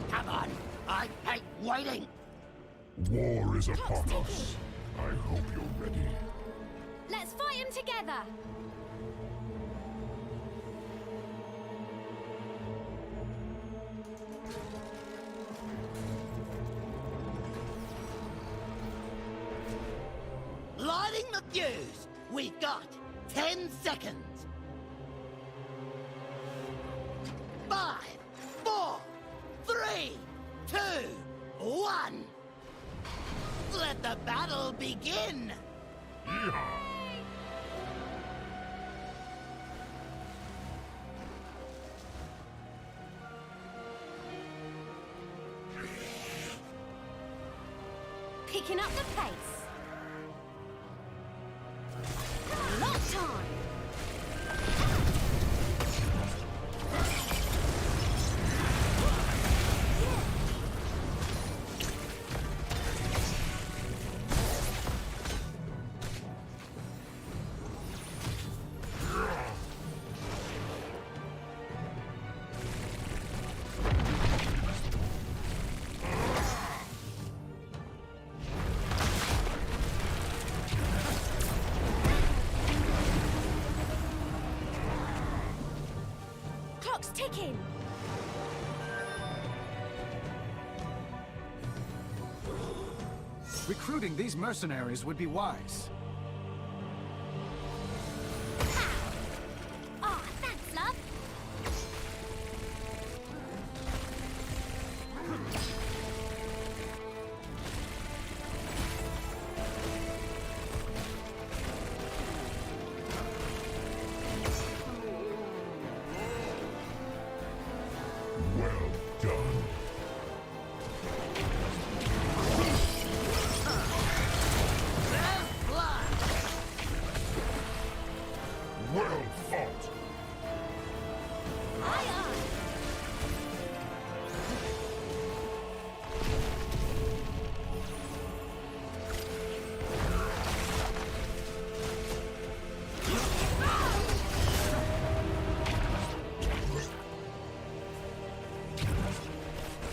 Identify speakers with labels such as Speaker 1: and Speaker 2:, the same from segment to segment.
Speaker 1: Come on! I hate waiting!
Speaker 2: War is upon us. I hope you're ready.
Speaker 3: Let's fight him together!
Speaker 1: Lighting the fuse! We've got 10 seconds! 5, 4, 3, 2, 1! Let the battle begin!
Speaker 2: Yeehaw!
Speaker 3: Picking up the pace. Lock time! Clock's ticking!
Speaker 4: Recruiting these mercenaries would be wise.
Speaker 3: Ah, thanks, love!
Speaker 2: Well done.
Speaker 1: There's blood!
Speaker 2: Well fought.
Speaker 3: Aye, aye!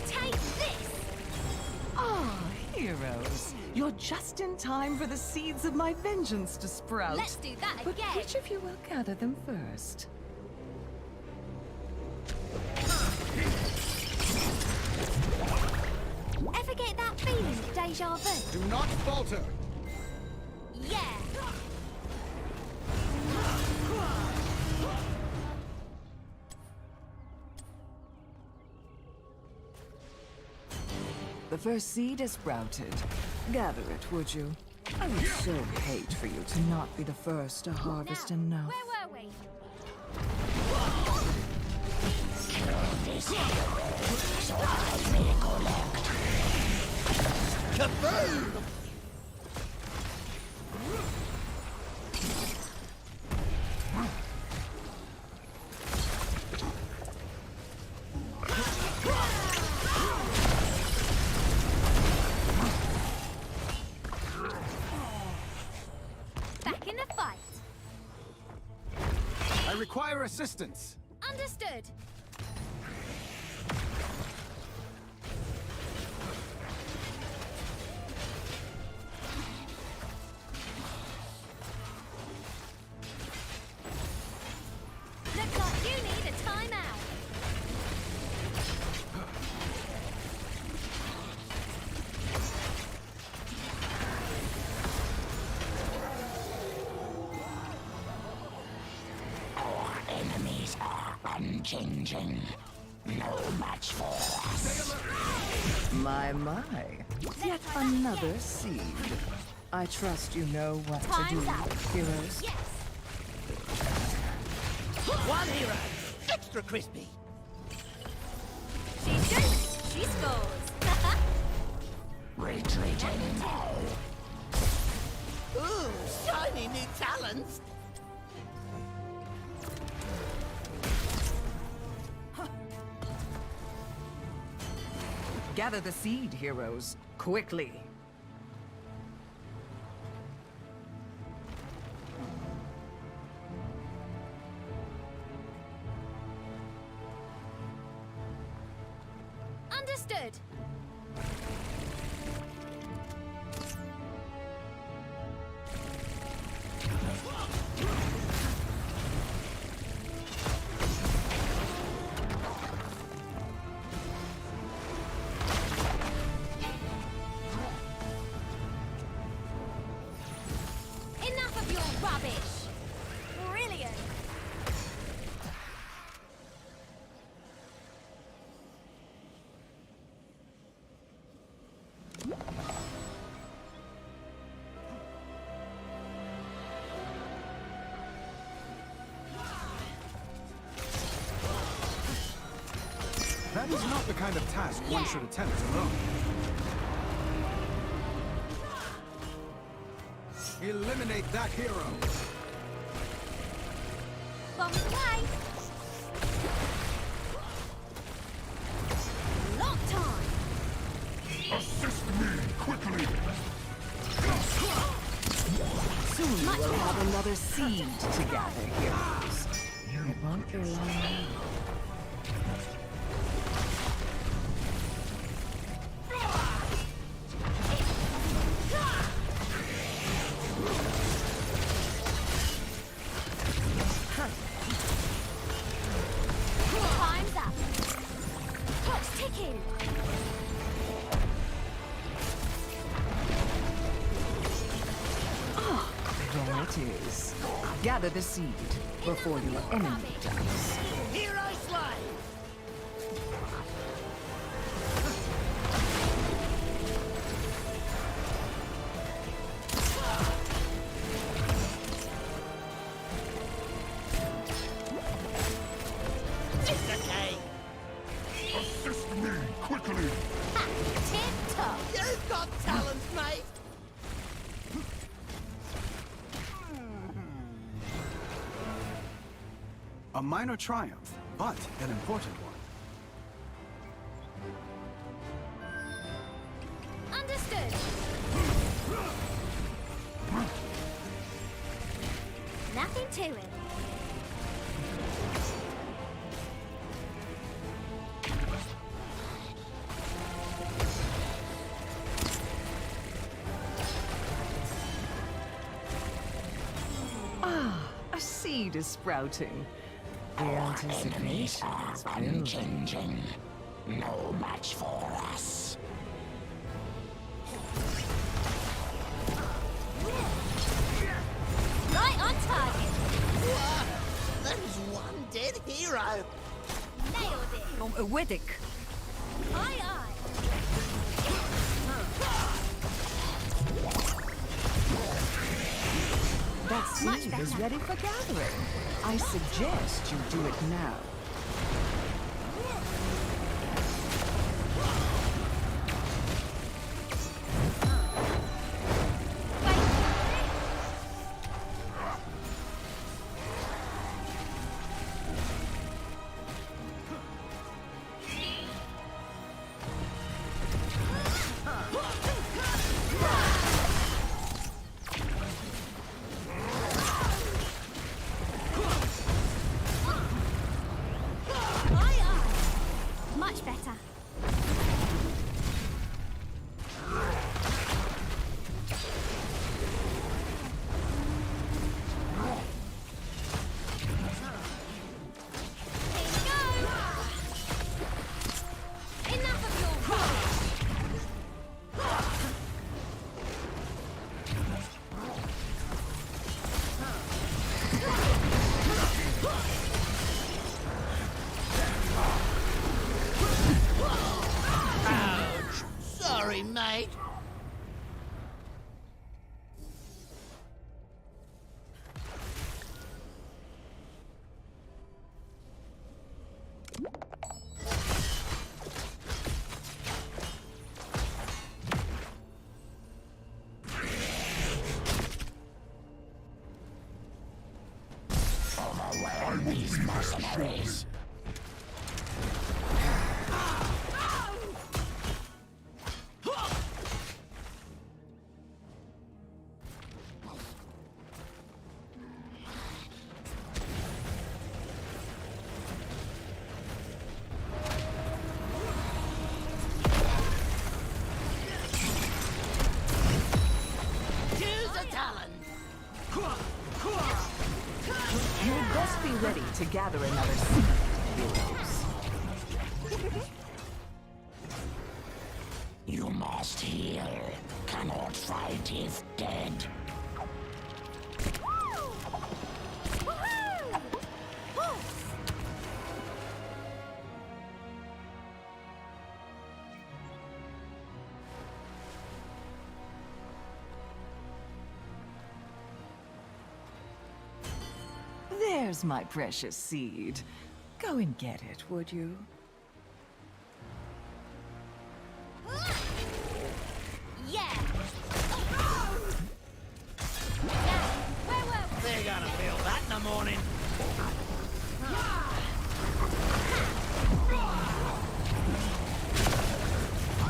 Speaker 3: Take this!
Speaker 5: Ah, heroes. You're just in time for the seeds of my vengeance to sprout.
Speaker 3: Let's do that
Speaker 5: But
Speaker 3: again!
Speaker 5: which of you will gather them first?
Speaker 3: Ever get that feeling of deja vu?
Speaker 4: Do not falter!
Speaker 3: Yeah!
Speaker 5: The first seed is sprouted. Gather it, would you? I would so hate for you to not be the first to harvest
Speaker 3: Now,
Speaker 5: enough.
Speaker 3: where were we?
Speaker 1: Kaboom!
Speaker 3: Back in the fight!
Speaker 4: I require assistance!
Speaker 3: Understood! Looks like you need a timeout!
Speaker 1: Our enemies are unchanging. No match for us.
Speaker 5: My. Yet another seed. I trust you know what to do,
Speaker 3: Time's out.
Speaker 5: heroes.
Speaker 3: Yes!
Speaker 1: One hero! Extra crispy!
Speaker 3: She shoots, she scores!
Speaker 1: Retreating now. Ooh, shiny new talents!
Speaker 5: Gather the seed, heroes, quickly.
Speaker 3: Understood. Enough of your rubbish. Brilliant.
Speaker 4: That is not the kind of task one should attempt alone. Eliminate that hero.
Speaker 3: Bomb away. Lock time.
Speaker 2: Assist me quickly!
Speaker 5: Soon we'll have another seed to gather, heroes. It won't be long now.
Speaker 3: Time's up. Clock's ticking.
Speaker 5: There it is. Gather the seed before your enemy does.
Speaker 1: Hero slay! It's okay.
Speaker 2: Assist me quickly!
Speaker 3: Tip top.
Speaker 1: You've got talent, mate.
Speaker 4: A minor triumph, but an important one.
Speaker 3: Understood. Nothing to it.
Speaker 5: A seed is sprouting. The anticipation is building.
Speaker 2: No match for us.
Speaker 3: Right on target.
Speaker 1: Whoa, there's one dead hero.
Speaker 3: Nailed it.
Speaker 5: Widdick.
Speaker 3: Aye, aye.
Speaker 5: That seed is ready for gathering. I suggest you do it now.
Speaker 3: Aye, aye. Much better. Here we go. Enough of your rubbish.
Speaker 1: Sorry, mate.
Speaker 2: I will be mercenaries.
Speaker 5: You'd best be ready to gather another seed, heroes.
Speaker 6: You must heal. Cannot fight if dead.
Speaker 5: There's my precious seed. Go and get it, would you?
Speaker 3: Yeah.
Speaker 1: They're gonna feel that in the morning.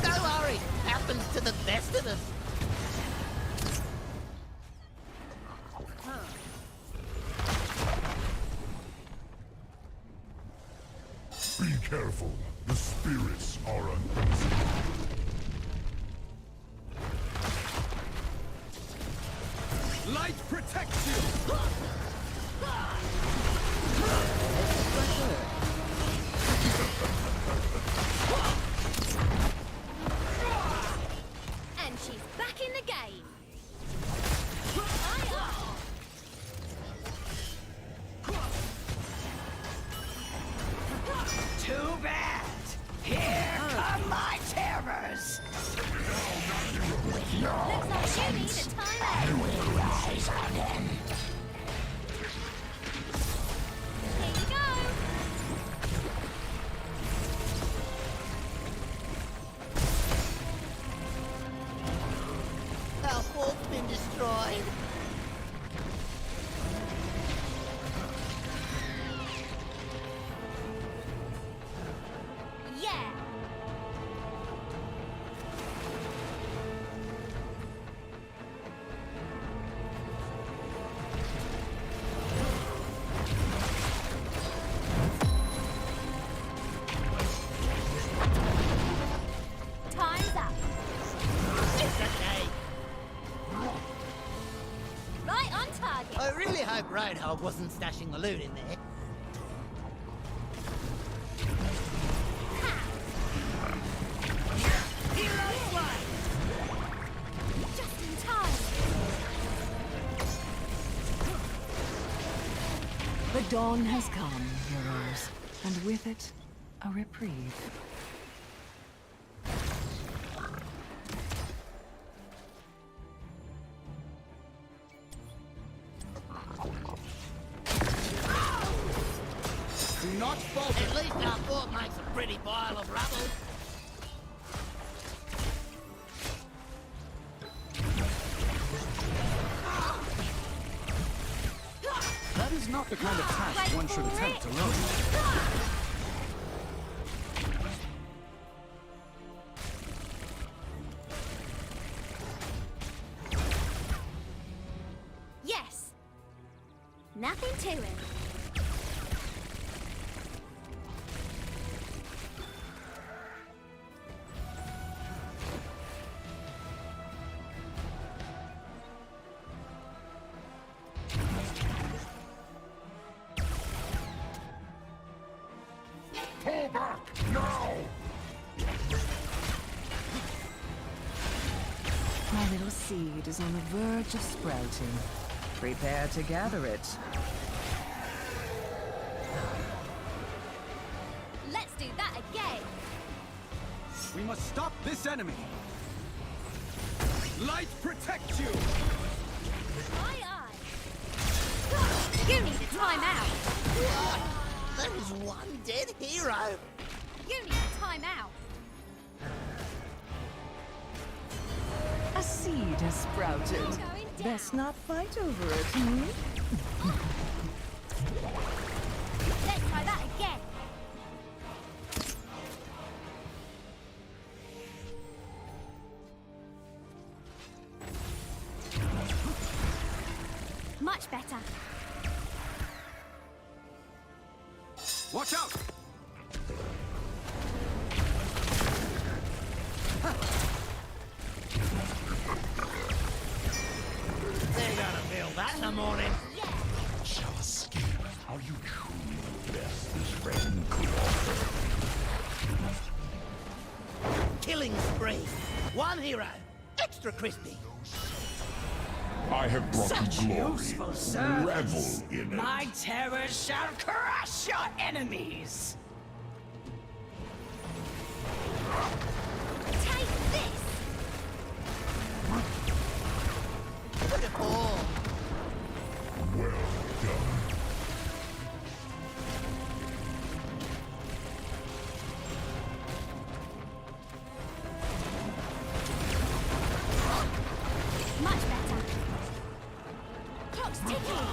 Speaker 1: Don't worry, happens to the best of us.
Speaker 2: Be careful. The spirits are uneasy.
Speaker 4: Light protects you!
Speaker 3: And she's back in the game.
Speaker 1: Too bad. Here come my terrors.
Speaker 3: Looks like you need a timeout.
Speaker 6: Rise again.
Speaker 3: Here you go.
Speaker 1: Our fort's been destroyed.
Speaker 3: Yeah. Time's up.
Speaker 1: It's okay.
Speaker 3: Right on target.
Speaker 1: I really hope Roadhog wasn't stashing the loot in there. Hero flight!
Speaker 3: Just in time.
Speaker 5: The dawn has come, heroes, and with it, a reprieve.
Speaker 4: Do not falter!
Speaker 1: At least our fort makes a pretty pile of rubble.
Speaker 4: That is not the kind of task one should attempt alone.
Speaker 3: Yes. Nothing to it.
Speaker 2: Pull back now!
Speaker 5: My little seed is on the verge of sprouting. Prepare to gather it.
Speaker 3: Let's do that again.
Speaker 4: We must stop this enemy! Light protects you!
Speaker 3: Aye, aye. You need a timeout.
Speaker 1: What? There is one dead hero.
Speaker 3: You need a timeout.
Speaker 5: A seed has sprouted.
Speaker 3: Going down.
Speaker 5: Best not fight over it, hmm?
Speaker 3: Let's try that again. Much better.
Speaker 4: Watch out!
Speaker 1: They're gonna feel that in the morning.
Speaker 2: Shall escape. Are you truly the best this friend could offer?
Speaker 1: Killing spree. One hero. Extra crispy.
Speaker 2: I have brought
Speaker 7: Such
Speaker 2: you glory.
Speaker 7: useful service.
Speaker 2: Revel in it.
Speaker 7: My terrors shall crush your enemies.
Speaker 3: Take this!
Speaker 1: Put it all.
Speaker 2: Well done.
Speaker 3: Much better. Clock's ticking.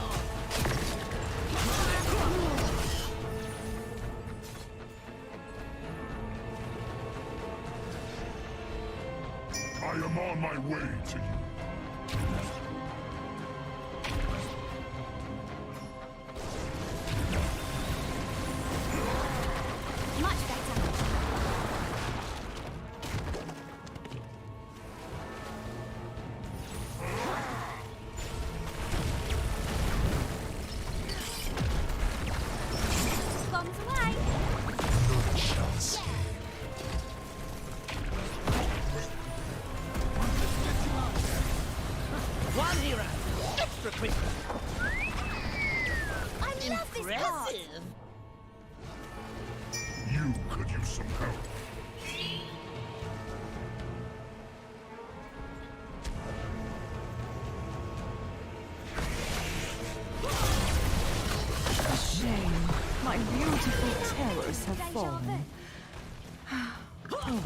Speaker 2: I am on my way to you.
Speaker 3: Much better. Bombs away.
Speaker 2: None shall escape.
Speaker 1: One hero. Extra crispy.
Speaker 3: I love this part.
Speaker 1: Impressive.
Speaker 2: You could use some help.
Speaker 5: A shame. My beautiful terrors have
Speaker 3: Deja
Speaker 5: fallen.
Speaker 3: vu.
Speaker 5: Oh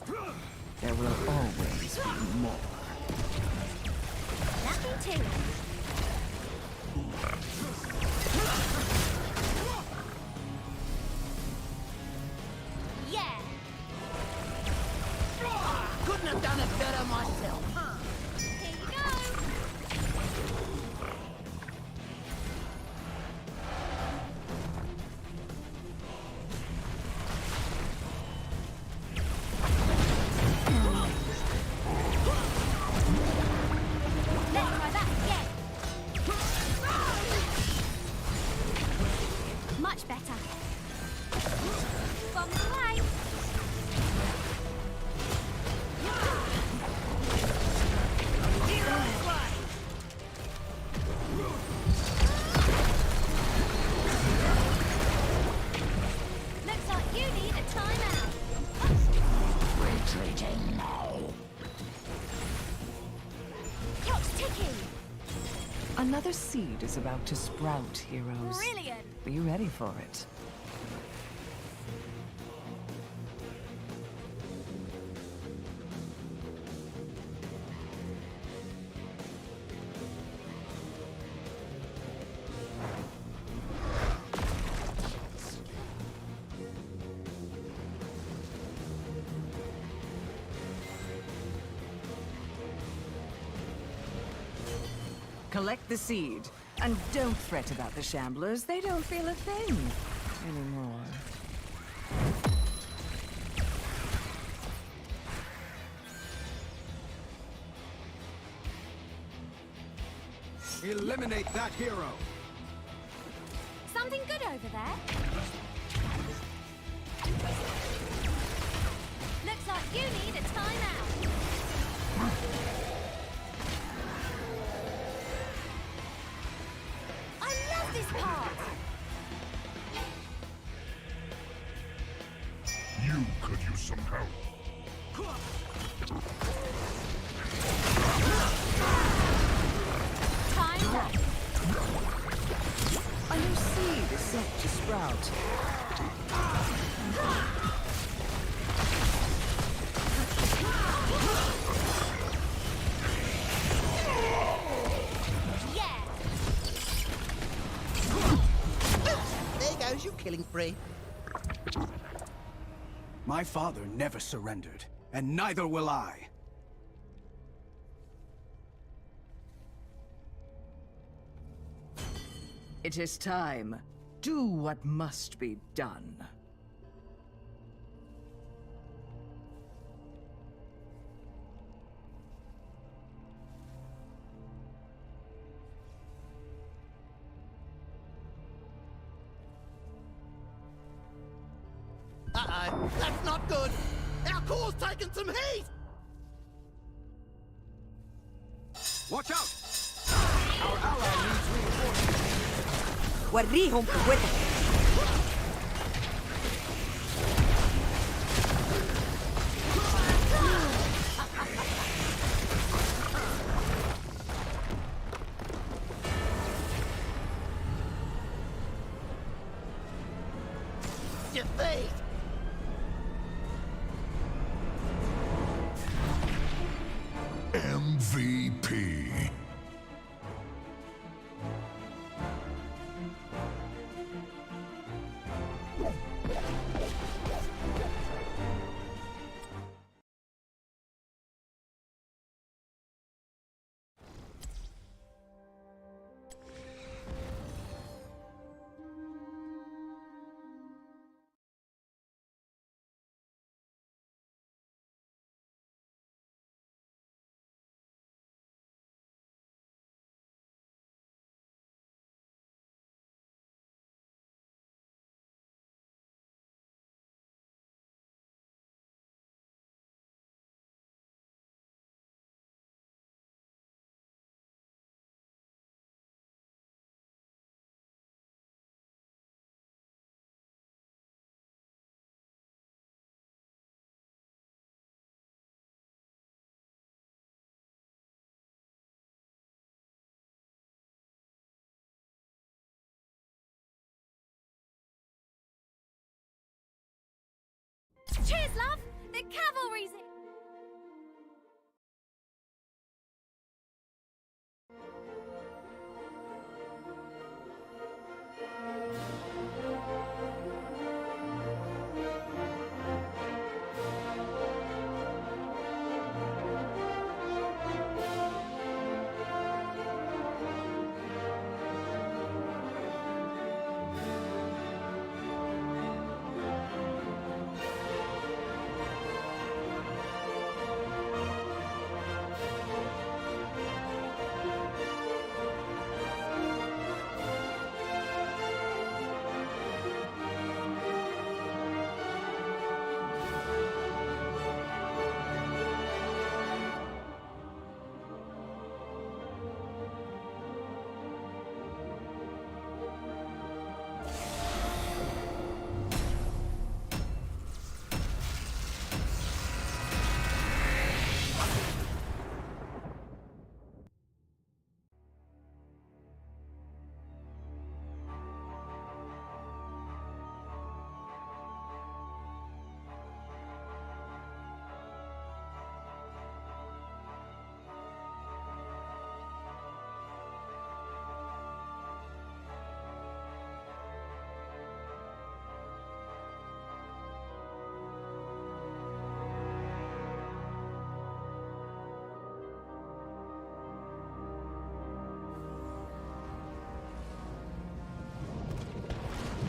Speaker 5: well. There will always be more.
Speaker 3: Nothing to it. Yeah.
Speaker 1: Couldn't have done it better myself.
Speaker 3: Here you go. Let's try that again. Much better. Bombs away. Looks like you need a timeout.
Speaker 6: Retreating now.
Speaker 3: Clock's ticking.
Speaker 5: Another seed is about to sprout, heroes.
Speaker 3: Brilliant.
Speaker 5: Be ready for it. Collect the seed. And don't fret about the shamblers. They don't feel a thing anymore.
Speaker 4: Eliminate that hero.
Speaker 3: Something good over there. Looks like you need a timeout. I love this part.
Speaker 2: You could use some help.
Speaker 3: Time's up.
Speaker 5: A new seed is set to sprout.
Speaker 3: Yeah.
Speaker 1: There goes you killing spree.
Speaker 4: My father never surrendered, and neither will I.
Speaker 5: It is time. Do what must be done.
Speaker 1: That's not good! Our core's taken some heat!
Speaker 4: Watch out! Our ally needs reinforcements.
Speaker 8: وريهم قوتك.
Speaker 1: Defeat!
Speaker 2: MVP.
Speaker 3: Cheers, love! The cavalry's in.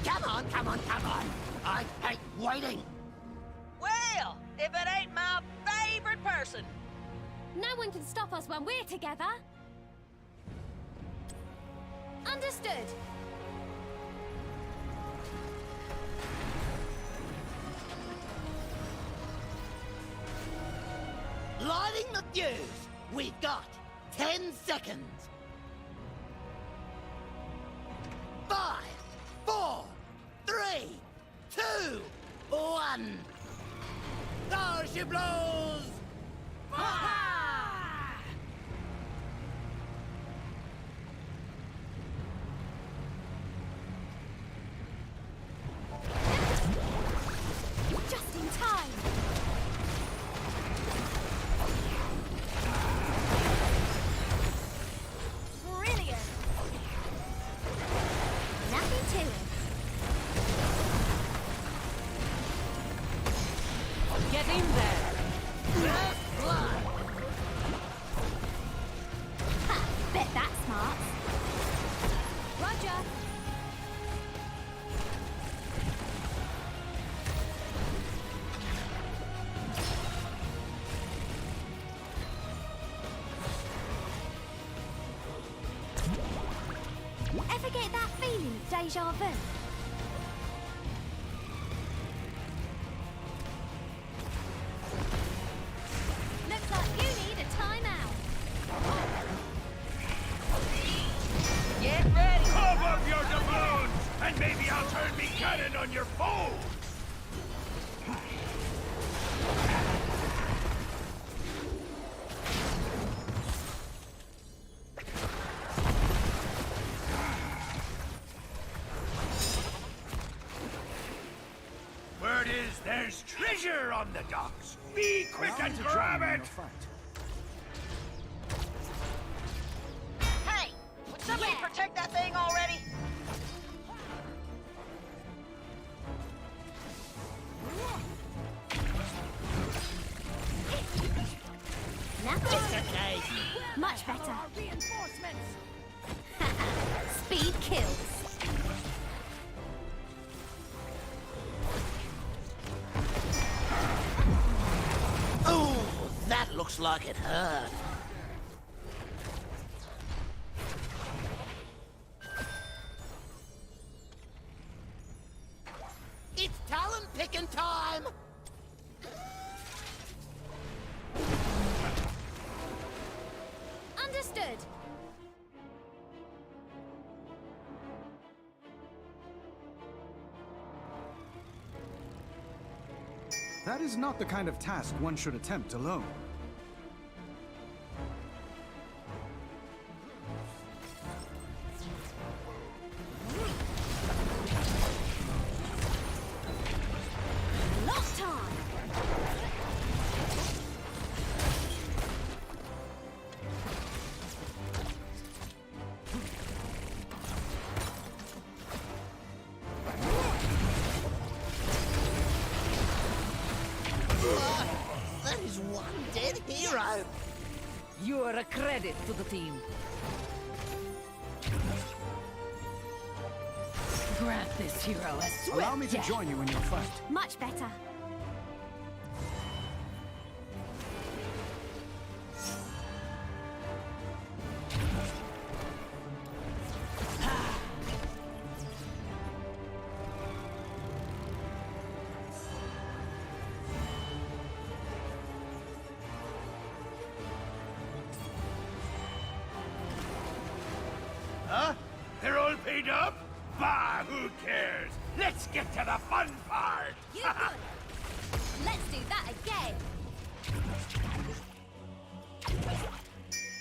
Speaker 1: Come on, come on, come on! I hate waiting!
Speaker 7: Well, if it ain't my favorite person.
Speaker 3: No one can stop us when we're together. Understood.
Speaker 1: Lighting the fuse! We've got 10 seconds! 5, 4, 3, 2, 1! There she blows!
Speaker 3: Just in time. Brilliant. Nothing to it.
Speaker 8: Get in there.
Speaker 1: First blood!
Speaker 3: Ha! Bet that's smart. Roger. Ever get that feeling of deja vu?
Speaker 2: cannon on your foes! Word is there's treasure on the docks. Be quick
Speaker 4: Allow me
Speaker 2: and
Speaker 4: to
Speaker 2: grab
Speaker 4: join you in
Speaker 2: it!
Speaker 4: your fight.
Speaker 9: Hey! Would somebody protect that thing already?
Speaker 3: Nothing.
Speaker 1: It's okay.
Speaker 3: Much better.
Speaker 7: Reinforcements!
Speaker 3: Speed kills.
Speaker 1: Oh, that looks like it hurt. It's talent picking time!
Speaker 3: Understood.
Speaker 4: That is not the kind of task one should attempt alone.
Speaker 3: Lock time.
Speaker 1: That is one dead hero.
Speaker 8: You are a credit to the team. Grant this hero a swift
Speaker 4: Allow me to
Speaker 8: death.
Speaker 4: join you in your fight.
Speaker 3: Much better.
Speaker 2: Huh? They're all paid up? Bah, who cares? Let's get to the fun part!
Speaker 3: You good. Let's do that again.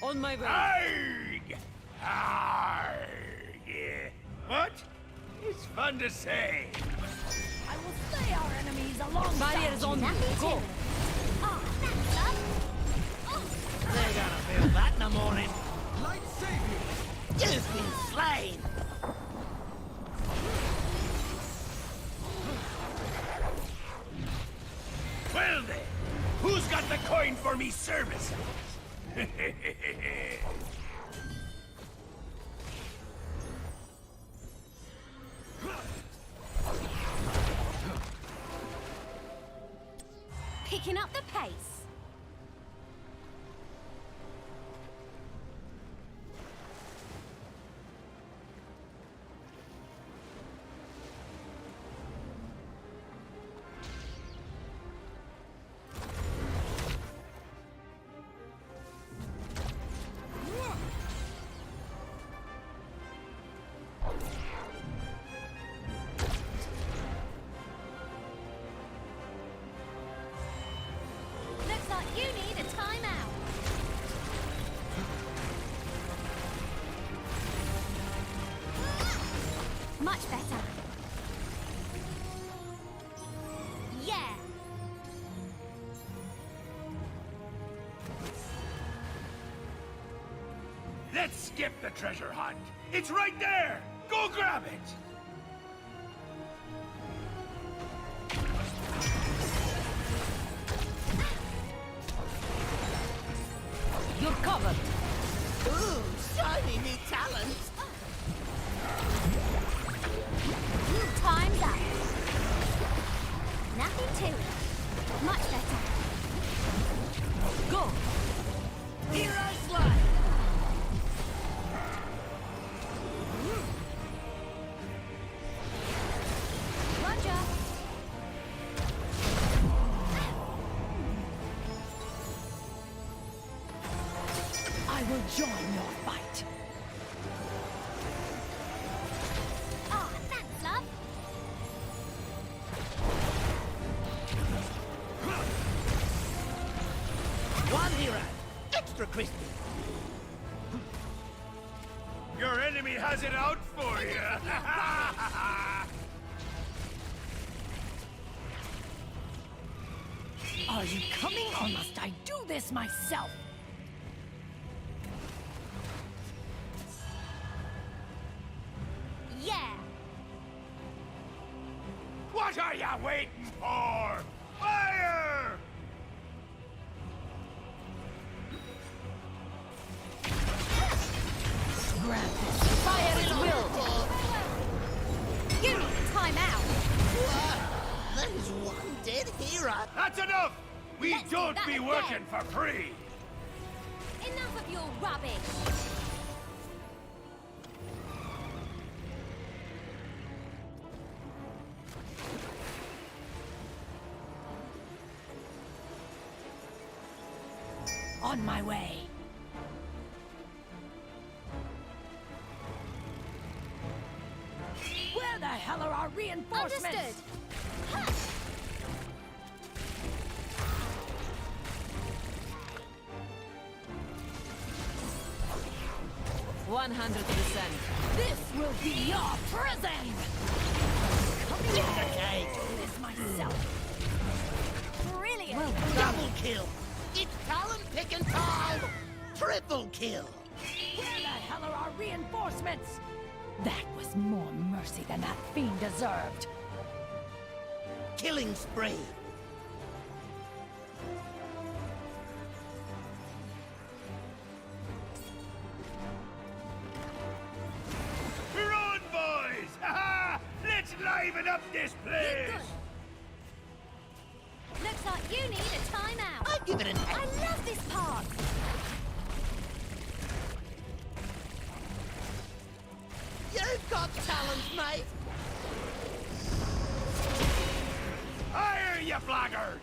Speaker 8: On my way.
Speaker 2: Arg! Arg! What? It's fun to say.
Speaker 7: I will slay our enemies alongside
Speaker 8: Barriers on you.
Speaker 3: Nothing
Speaker 8: Go.
Speaker 3: to it. Oh, thanks, love. Oh,
Speaker 1: They're gonna feel that in the morning.
Speaker 4: Light save you!
Speaker 1: You've been slain.
Speaker 2: Well then, who's got the coin for me services?
Speaker 3: picking up the pace. Looks like you need a timeout. Much better. Yeah.
Speaker 2: Let's skip the treasure hunt. It's right there. Go grab it.
Speaker 8: You're covered.
Speaker 1: Ooh, shiny new talent.
Speaker 3: Time's up. Nothing to it. Much better.
Speaker 8: Go.
Speaker 7: Hero slide!
Speaker 3: Roger.
Speaker 8: I will join your fight.
Speaker 3: Oh, thanks, love.
Speaker 1: crispy.
Speaker 2: Your enemy has it out for you!
Speaker 8: Are you coming or must I do this myself?
Speaker 3: Yeah!
Speaker 2: What are you waiting for? Fire!
Speaker 8: Grant this. Fire at will!
Speaker 3: You need a timeout!
Speaker 1: Whoa, that is one dead hero.
Speaker 2: That's enough! We
Speaker 3: Let's do
Speaker 2: don't
Speaker 3: that
Speaker 2: be
Speaker 3: again.
Speaker 2: working for free!
Speaker 3: Enough of your rubbish!
Speaker 8: On my way. Where the hell are our reinforcements?
Speaker 3: Understood!
Speaker 8: 100%. This will be your prison! Coming
Speaker 1: Okay.
Speaker 8: do this myself.
Speaker 3: Brilliant!
Speaker 8: Well done.
Speaker 1: Double kill. It's talent picking time. Triple kill.
Speaker 8: Where the hell are our reinforcements? That was more mercy than that fiend deserved.
Speaker 1: Killing spree.
Speaker 2: We're on, boys! Ha-ha! Let's liven up this place!
Speaker 3: Good. Looks like you need a timeout.
Speaker 1: I'll give it an
Speaker 3: I
Speaker 1: 8.
Speaker 3: love this part.
Speaker 1: You've got talent, mate.
Speaker 2: Fire, you blackguards!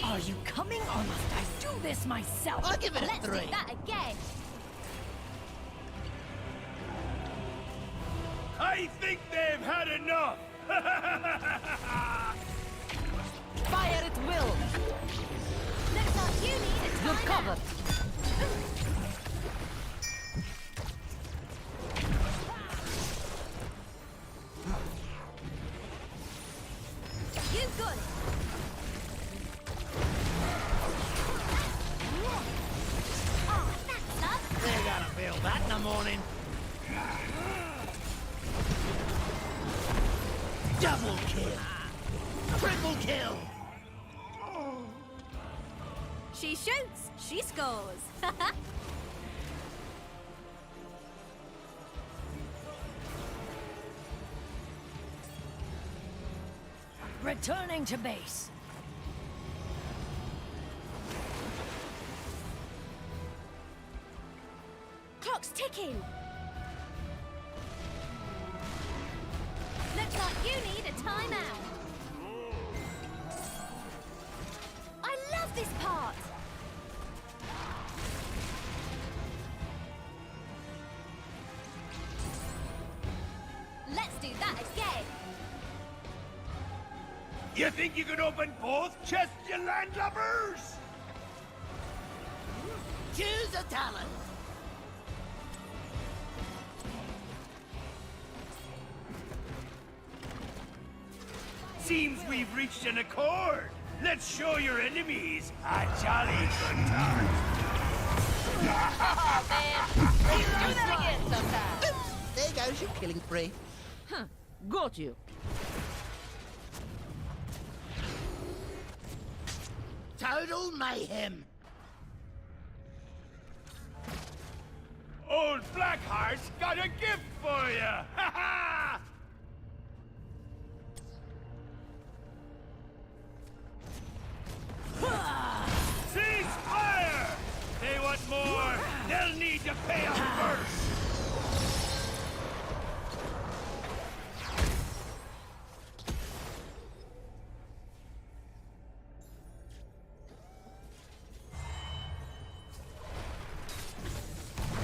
Speaker 8: Are you coming or must I do this myself?
Speaker 1: I'll give it a
Speaker 3: Let's
Speaker 1: 3.
Speaker 3: do that again.
Speaker 2: I think they've had enough!
Speaker 8: Fire at will!
Speaker 3: Looks like you need a
Speaker 8: You're
Speaker 3: timeout.
Speaker 8: covered.
Speaker 3: You good. Oh, thanks, love.
Speaker 1: They're gonna feel that in the morning. Double kill. Triple kill.
Speaker 3: She shoots, she scores.
Speaker 8: Returning to base.
Speaker 3: Clock's ticking. Looks like you need a timeout. I love this part. Let's do that again.
Speaker 2: You think you can open both chests, you landlubbers?
Speaker 1: Choose a talent.
Speaker 2: Seems we've reached an accord. Let's show your enemies a jolly good time.
Speaker 9: Oh, man. Let's do that again sometime.
Speaker 1: Oops, there goes your killing spree.
Speaker 8: Got you.
Speaker 1: Total mayhem.
Speaker 2: Old Blackheart's got a gift for you! Ha ha! Cease fire! They want more! They'll need to pay up first!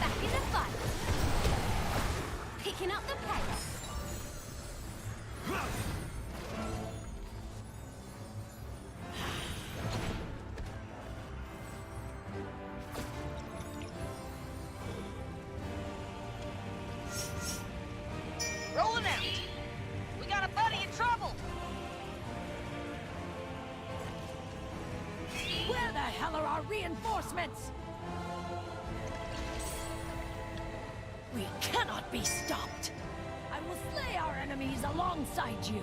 Speaker 3: Back in the fight. Picking up the pace.
Speaker 8: hell are our reinforcements? We cannot be stopped! I will slay our enemies alongside you!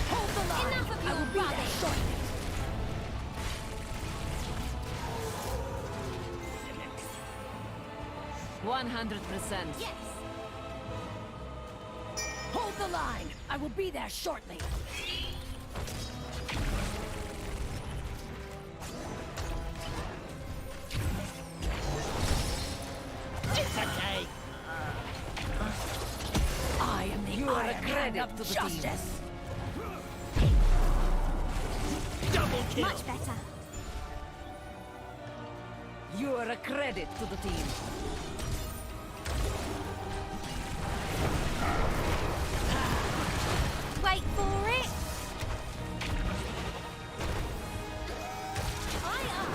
Speaker 8: Hold the line!
Speaker 3: Enough of
Speaker 8: I
Speaker 3: your
Speaker 8: will be there
Speaker 3: rubbish.
Speaker 8: shortly!
Speaker 5: 100%.
Speaker 3: Yes.
Speaker 8: Hold the line! I will be there shortly!
Speaker 1: It's okay.
Speaker 8: I am the
Speaker 5: You are a
Speaker 8: Iron Hand
Speaker 5: credit
Speaker 8: of
Speaker 5: to the team.
Speaker 8: justice!
Speaker 1: Double kill.
Speaker 3: Much better.
Speaker 5: You are a credit to the team.
Speaker 3: Wait for it. Aye, aye.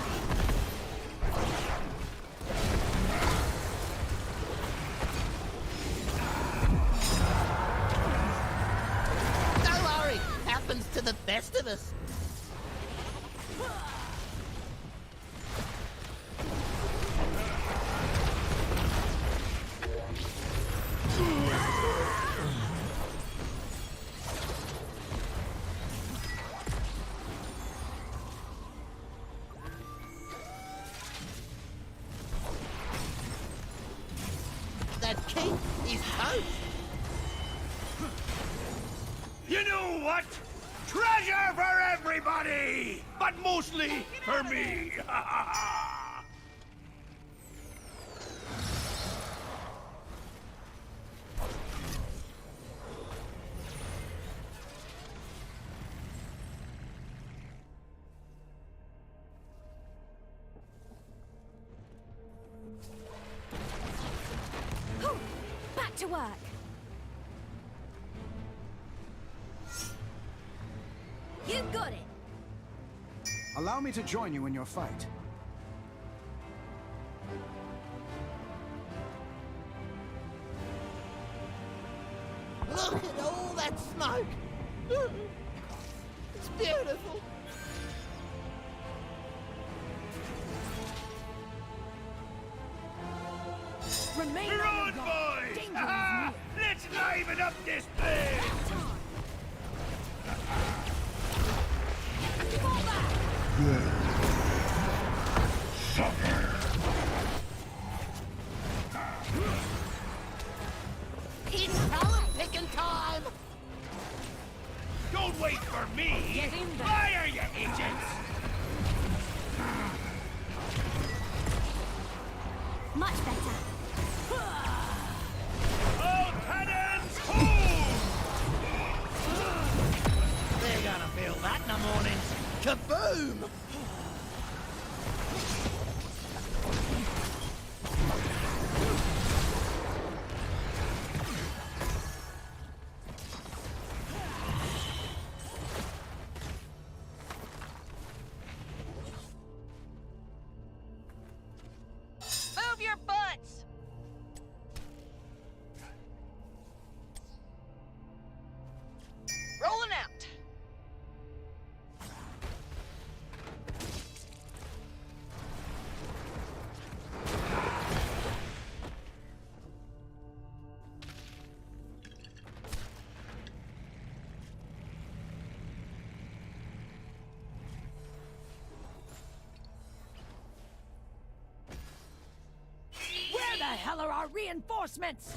Speaker 1: Don't worry. Happens to the best of us. That key is toast.
Speaker 2: You know what? Treasure for everybody! But mostly for me!
Speaker 3: Whew. Back to work. You got it.
Speaker 4: Allow me to join you in your fight.
Speaker 1: Look at all that smoke. It's beautiful.
Speaker 8: Remain
Speaker 2: We're
Speaker 8: on
Speaker 2: on,
Speaker 8: your guard!
Speaker 2: boys!
Speaker 8: Danger is near!
Speaker 2: Let's liven up this place!
Speaker 8: Fall back!
Speaker 1: It's talent picking time.
Speaker 2: Don't wait for me!
Speaker 5: Get in there.
Speaker 2: Fire, you agents!
Speaker 3: Much better.
Speaker 2: All cannons, hold!
Speaker 1: They're gonna feel that in the morning. Kaboom!
Speaker 9: Move your butts! Rolling out.
Speaker 8: Where the hell are our reinforcements?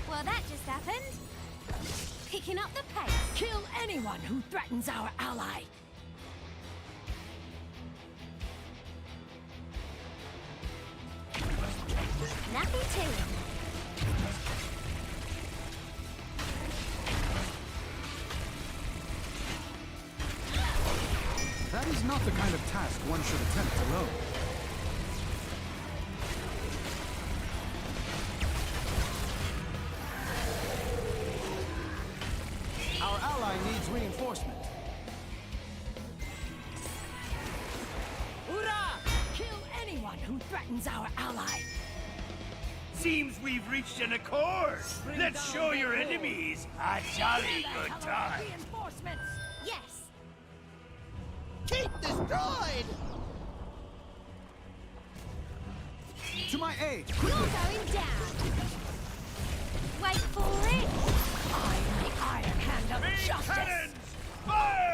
Speaker 3: Well, that just happened. Picking up the pace.
Speaker 8: Kill anyone who threatens our ally!
Speaker 3: Nothing to it.
Speaker 4: That is not the kind of task one should attempt alone. Our ally needs reinforcement.
Speaker 8: threatens our ally.
Speaker 2: Seems we've reached an accord. Let's show your enemies a jolly good time.
Speaker 8: Reinforcements!
Speaker 3: Yes.
Speaker 1: Keep destroyed!
Speaker 4: To my aid!
Speaker 3: You're going down. Wait for it.
Speaker 8: I am the Iron Hand of
Speaker 2: Main
Speaker 8: Justice!
Speaker 2: cannons! Fire!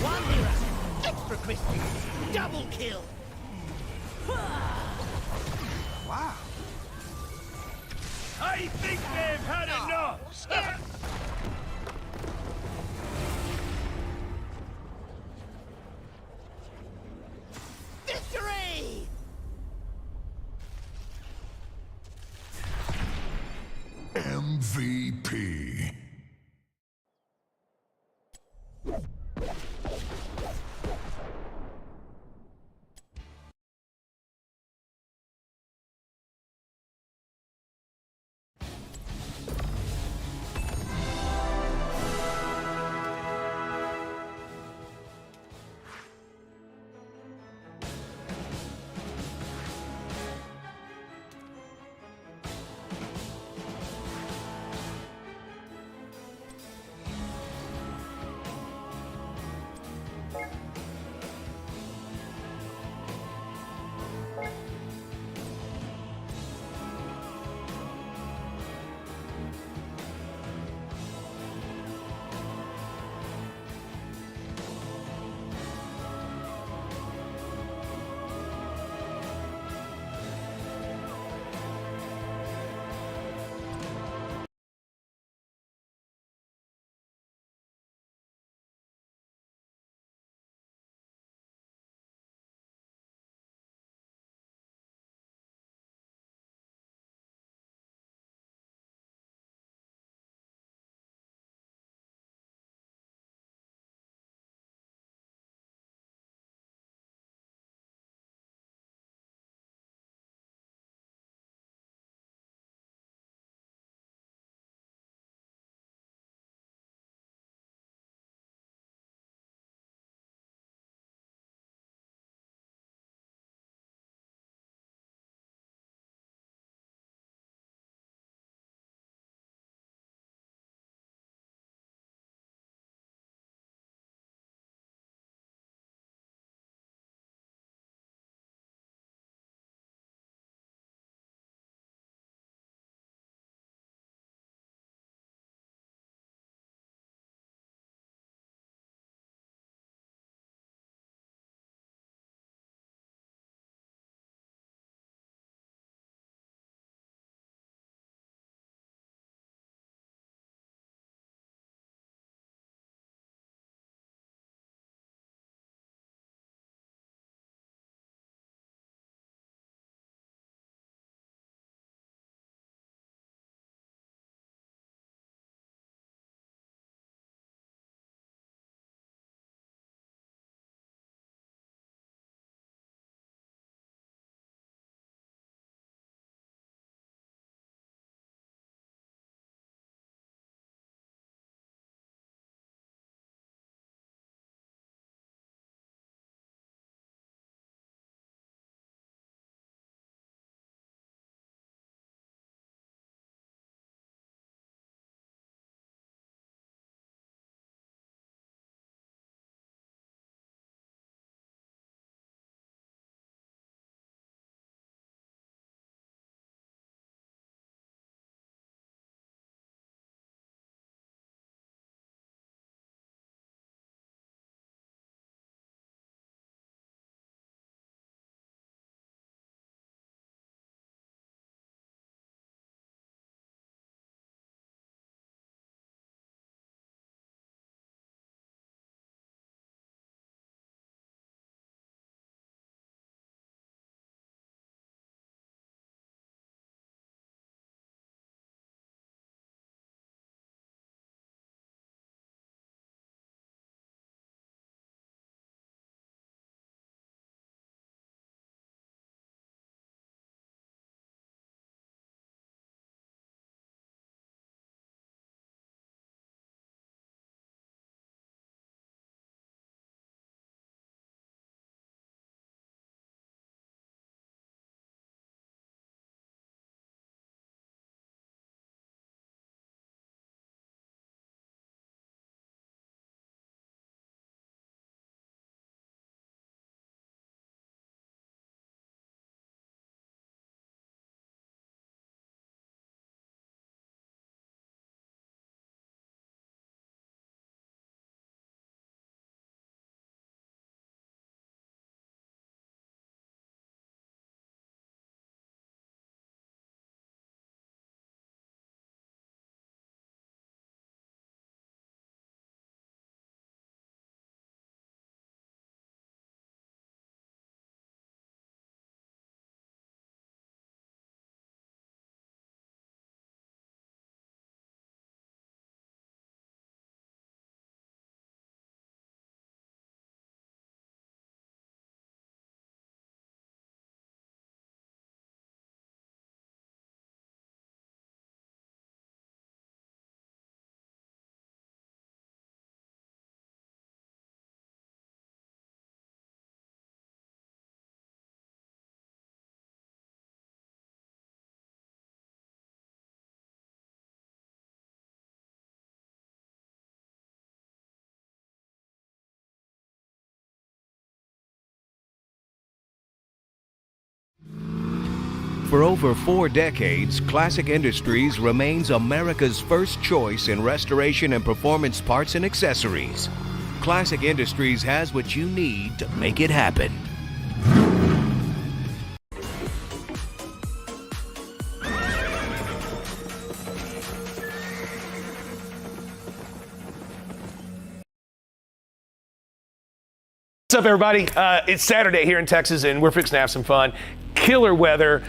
Speaker 1: One hero! Extra crispy! Double kill!
Speaker 4: Wow.
Speaker 2: I think they've had enough!
Speaker 1: Victory!
Speaker 6: MVP.
Speaker 10: For over 4 decades, Classic Industries remains America's first choice in restoration and performance parts and accessories. Classic Industries has what you need to make it happen.
Speaker 11: What's up, everybody? It's Saturday here in Texas, and we're fixing to have some fun. Killer weather.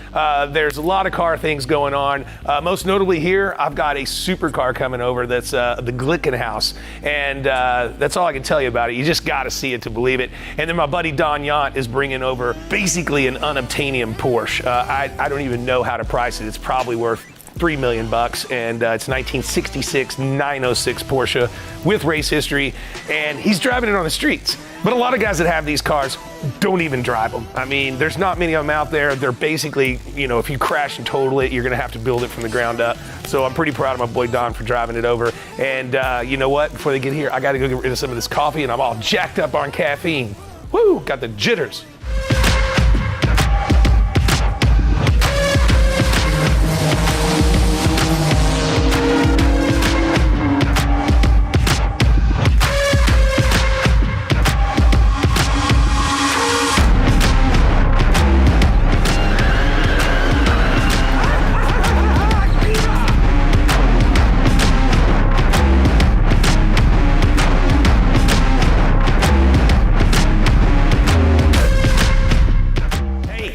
Speaker 11: There's a lot of car things going on. Most notably here, I've got a supercar coming over that's the Glickenhaus, and that's all I can tell you about it. You just got to see it to believe it. And then my buddy Don Yount is bringing over basically an unobtainium Porsche. I don't even know how to price it. It's probably worth $3 million, and it's 1966 906 Porsche with race history, and he's driving it on the streets. But a lot of guys that have these cars don't even drive them. I mean, there's not many of them out there. They're basically, you know, if you crash and total it, you're gonna have to build it from the ground up. So I'm pretty proud of my boy Don for driving it over. And you know what? Before they get here, I gotta go get rid of some of this coffee, and I'm all jacked up on caffeine. Woo, got the jitters.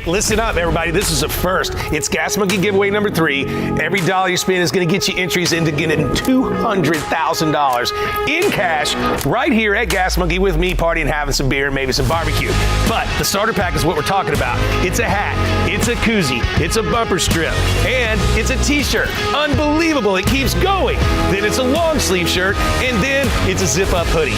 Speaker 11: Listen up, everybody. This is a first. It's Gas Monkey giveaway number 3. Every dollar you spend is going to get you entries into getting $200,000 in cash right here at Gas Monkey with me partying, having some beer, and maybe some barbecue. But the starter pack is what we're talking about. It's a hat, it's a koozie, it's a bumper strip, and it's a t-shirt. Unbelievable. It keeps going. Then it's a long sleeve shirt, and then it's a zip-up hoodie.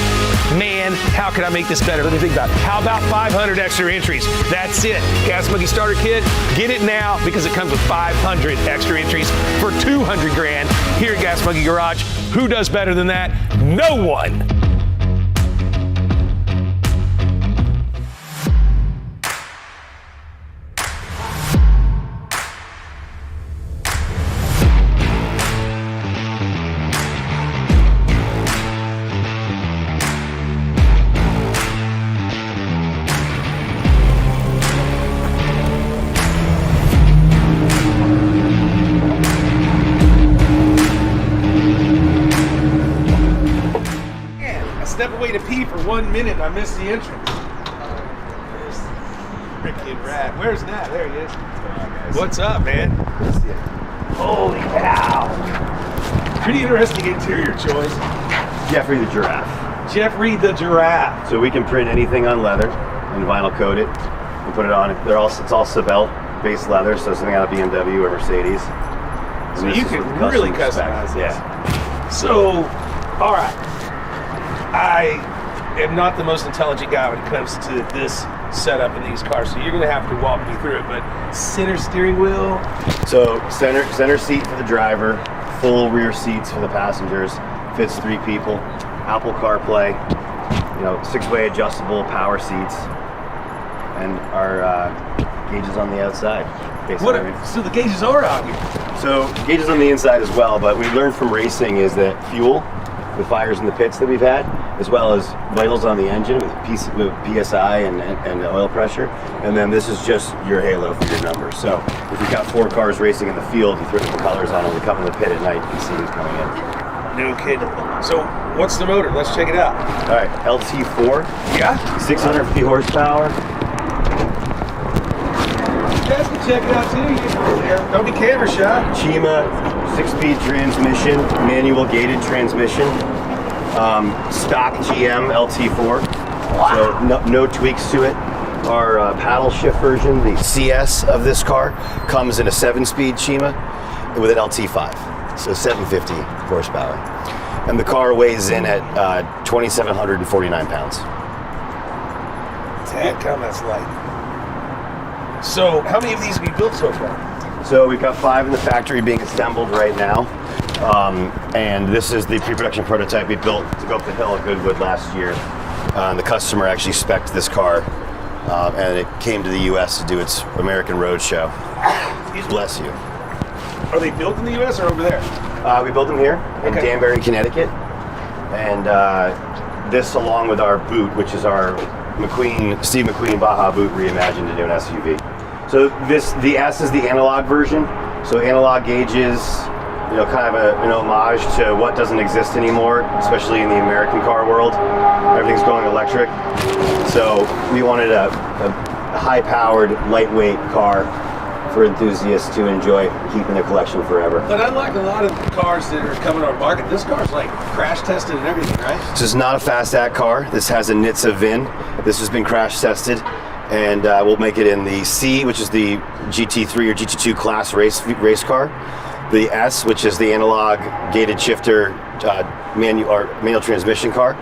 Speaker 11: Man, how can I make this better? Let me think about it. How about 500 extra entries? That's it. Gas Monkey starter kit, get it now because it comes with 500 extra entries for 200 grand here at Gas Monkey Garage. Who does better than that? No one. Step away to pee for 1 minute and I missed the entrance. Ricky Brad. Where's Nat? There he is. What's up, man? Holy cow. Pretty interesting interior choice.
Speaker 12: Jeffrey the Giraffe.
Speaker 11: Jeffrey the Giraffe.
Speaker 12: So we can print anything on leather and vinyl coat it and put it on. It's all Sebel based leather, so something out of BMW or Mercedes.
Speaker 11: So you can really customize this. Yeah. So, all right. I am not the most intelligent guy when it comes to this setup in these cars, so you're going to have to walk me through it. But center steering wheel.
Speaker 12: So center seat for the driver, full rear seats for the passengers. Fits 3 people. Apple CarPlay. You know, 6-way adjustable power seats, and our gauges on the outside.
Speaker 11: So the gauges are out here.
Speaker 12: So gauges on the inside as well. But we learned from racing is that fuel, the fires in the pits that we've had, as well as vitals on the engine with PSI and oil pressure. And then this is just your halo for your numbers. So if you've got 4 cars racing in the field, you throw the colors on them, you come in the pit at night, you can see who's coming in.
Speaker 11: No kidding. So what's the motor? Let's check it out.
Speaker 12: All right, LT4.
Speaker 11: Yeah?
Speaker 12: 650 horsepower.
Speaker 11: You guys can check it out too. Don't be camera shy.
Speaker 12: Chima 6-speed transmission, manual gated transmission. Stock GM LT4. Wow. So no tweaks to it. Our paddle shift version, the CS of this car, comes in a 7-speed Chima with an LT5. So 750 horsepower. And the car weighs in at 2,749 pounds.
Speaker 11: Dadgum, that's light. So how many of these have you built so far?
Speaker 12: So we've got 5 in the factory being assembled right now. And this is the pre-production prototype we built to go up the hill at Goodwood last year. The customer actually spec'd this car, and it came to the US to do its American road show. Bless you.
Speaker 11: Are they built in the U.S. or over there?
Speaker 12: We built them here in Danbury, Connecticut. And this along with our boot, which is our Steve McQueen Baja boot reimagined into an SUV. So the S is the analog version. So analog gauges, you know, kind of an homage to what doesn't exist anymore, especially in the American car world. Everything's going electric. So we wanted a high-powered, lightweight car for enthusiasts to enjoy keeping their collection forever.
Speaker 11: But unlike a lot of cars that are coming on the market, this car's like crash tested and everything, right?
Speaker 12: This is not a fast act car. This has a NHTSA VIN. This has been crash tested, and we'll make it in the C, which is the GT3 or GT2 class race car. The S, which is the analog gated shifter manual transmission car,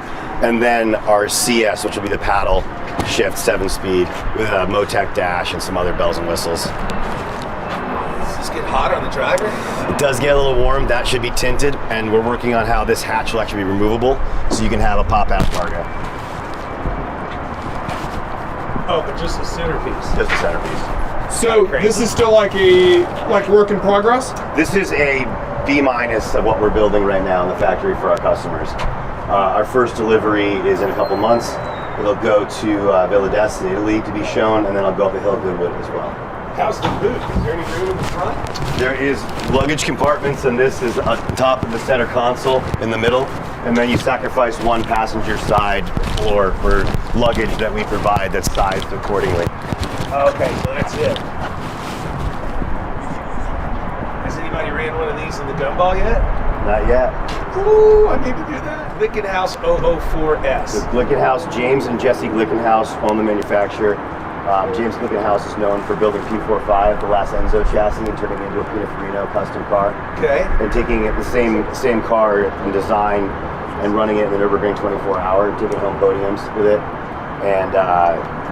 Speaker 12: and then our CS, which will be the paddle shift 7-speed with a Motec dash and some other bells and whistles.
Speaker 11: Does this get hot on the driver?
Speaker 12: It does get a little warm. That should be tinted, and we're working on how this hatch will actually be removable, so you can have a pop-out cargo.
Speaker 11: Oh, but just the centerpiece.
Speaker 12: Just the centerpiece.
Speaker 4: So this is still like a work in progress?
Speaker 12: This is a B- of what we're building right now in the factory for our customers. Our first delivery is in a couple months. It'll go to Villa d'Este in Italy to be shown, and then I'll go up the hill to Goodwood as well.
Speaker 11: How's the boot? Is there any room in the front?
Speaker 12: There is luggage compartments, and this is on top of the center console in the middle. And then you sacrifice one passenger side floor for luggage that we provide that's sized accordingly.
Speaker 11: Okay, so that's it. Has anybody ran one of these in the gumball yet?
Speaker 12: Not yet.
Speaker 11: Ooh, I need to do that. Glickenhaus 004S.
Speaker 12: The Glickenhaus, James and Jesse Glickenhaus own the manufacturer. James Glickenhaus is known for building P45, the last Enzo chassis, and turning it into a Pininfarina custom car.
Speaker 11: Okay.
Speaker 12: And taking it the same car and design and running it in the Nürburgring 24-hour, taking home podiums with it, and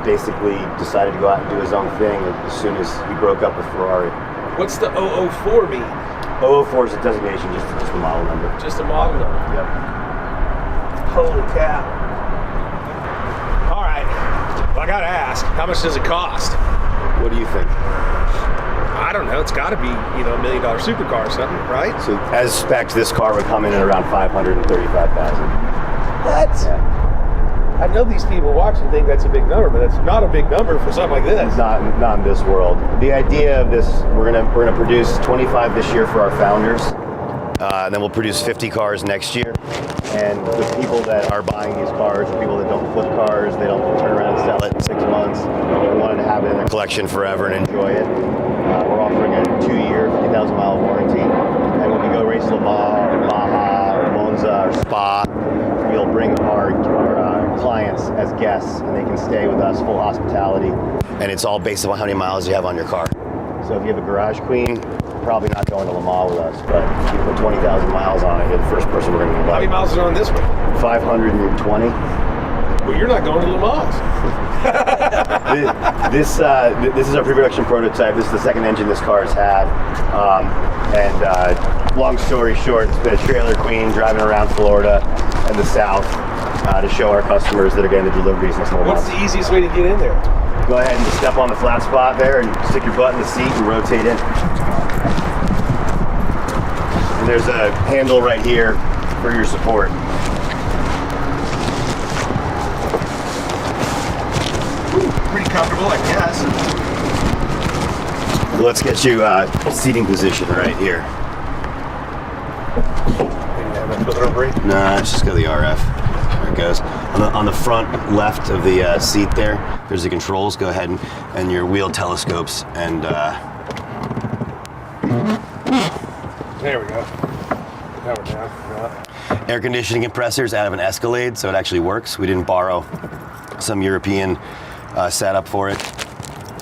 Speaker 12: basically decided to go out and do his own thing as soon as he broke up with Ferrari.
Speaker 11: What's the 004 mean?
Speaker 12: 004 is a designation, just a model number.
Speaker 11: Just a model number?
Speaker 12: Yep.
Speaker 11: Holy cow. All right. Well, I gotta ask, how much does it cost?
Speaker 12: What do you think?
Speaker 11: I don't know. It's got to be, $1 million supercar or something, right?
Speaker 12: So as spec, this car would come in at around $535,000.
Speaker 11: What?
Speaker 12: Yeah.
Speaker 11: I know these people watching think that's a big number, but that's not a big number for something like this.
Speaker 12: It's not in this world. The idea of this, we're gonna produce 25 this year for our founders, and then we'll produce 50 cars next year. And the people that are buying these cars, the people that don't flip cars, they don't turn around and sell it in 6 months, they want to have it in their collection forever and enjoy it. We're offering a 2-year, 50,000-mile warranty. And when we go race Le Mans, or Baja, or Monza, or Spa, we'll bring our clients as guests, and they can stay with us, full hospitality. And it's all based on how many miles you have on your car. So if you have a garage queen, probably not going to Le Mans with us, but if you put 20,000 miles on it, you're the first person we're going to invite.
Speaker 11: How many miles are on this one?
Speaker 12: 520.
Speaker 11: Well, you're not going to Le Mans.
Speaker 12: This is our pre-production prototype. This is the second engine this car has had. Long story short, it's been a trailer queen driving around Florida and the South to show our customers that are getting the deliveries in 4 months.
Speaker 11: What's the easiest way to get in there?
Speaker 12: Go ahead and just step on the flat spot there and stick your butt in the seat and rotate in. And there's a handle right here for your support.
Speaker 11: Pretty comfortable, I guess.
Speaker 12: Let's get you seating position right here. Nah, it's just got the RF. There it goes. On the front left of the seat there, there's the controls. Go ahead and your wheel telescopes and.
Speaker 11: There we go. Now we're down.
Speaker 12: Air conditioning compressors out of an Escalade, so it actually works. We didn't borrow some European setup for it.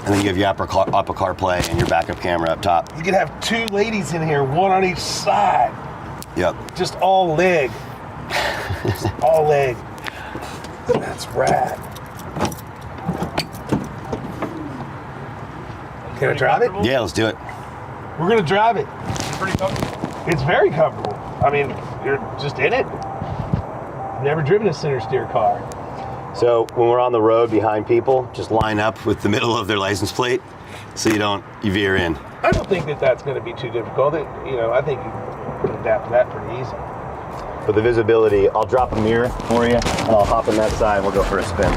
Speaker 12: And then you have your Apple CarPlay and your backup camera up top.
Speaker 11: You could have 2 ladies in here, one on each side.
Speaker 12: Yep.
Speaker 11: Just all leg. Just all leg. That's rad. Can I drive it?
Speaker 12: Yeah, let's do it.
Speaker 11: We're gonna drive it. Pretty comfortable. It's very comfortable. I mean, you're just in it. Never driven a center steer car.
Speaker 12: So when we're on the road behind people, just line up with the middle of their license plate so you veer in.
Speaker 11: I don't think that that's going to be too difficult. I think you can adapt to that pretty easy.
Speaker 12: For the visibility, I'll drop a mirror for you, and I'll hop on that side and we'll go for a spin.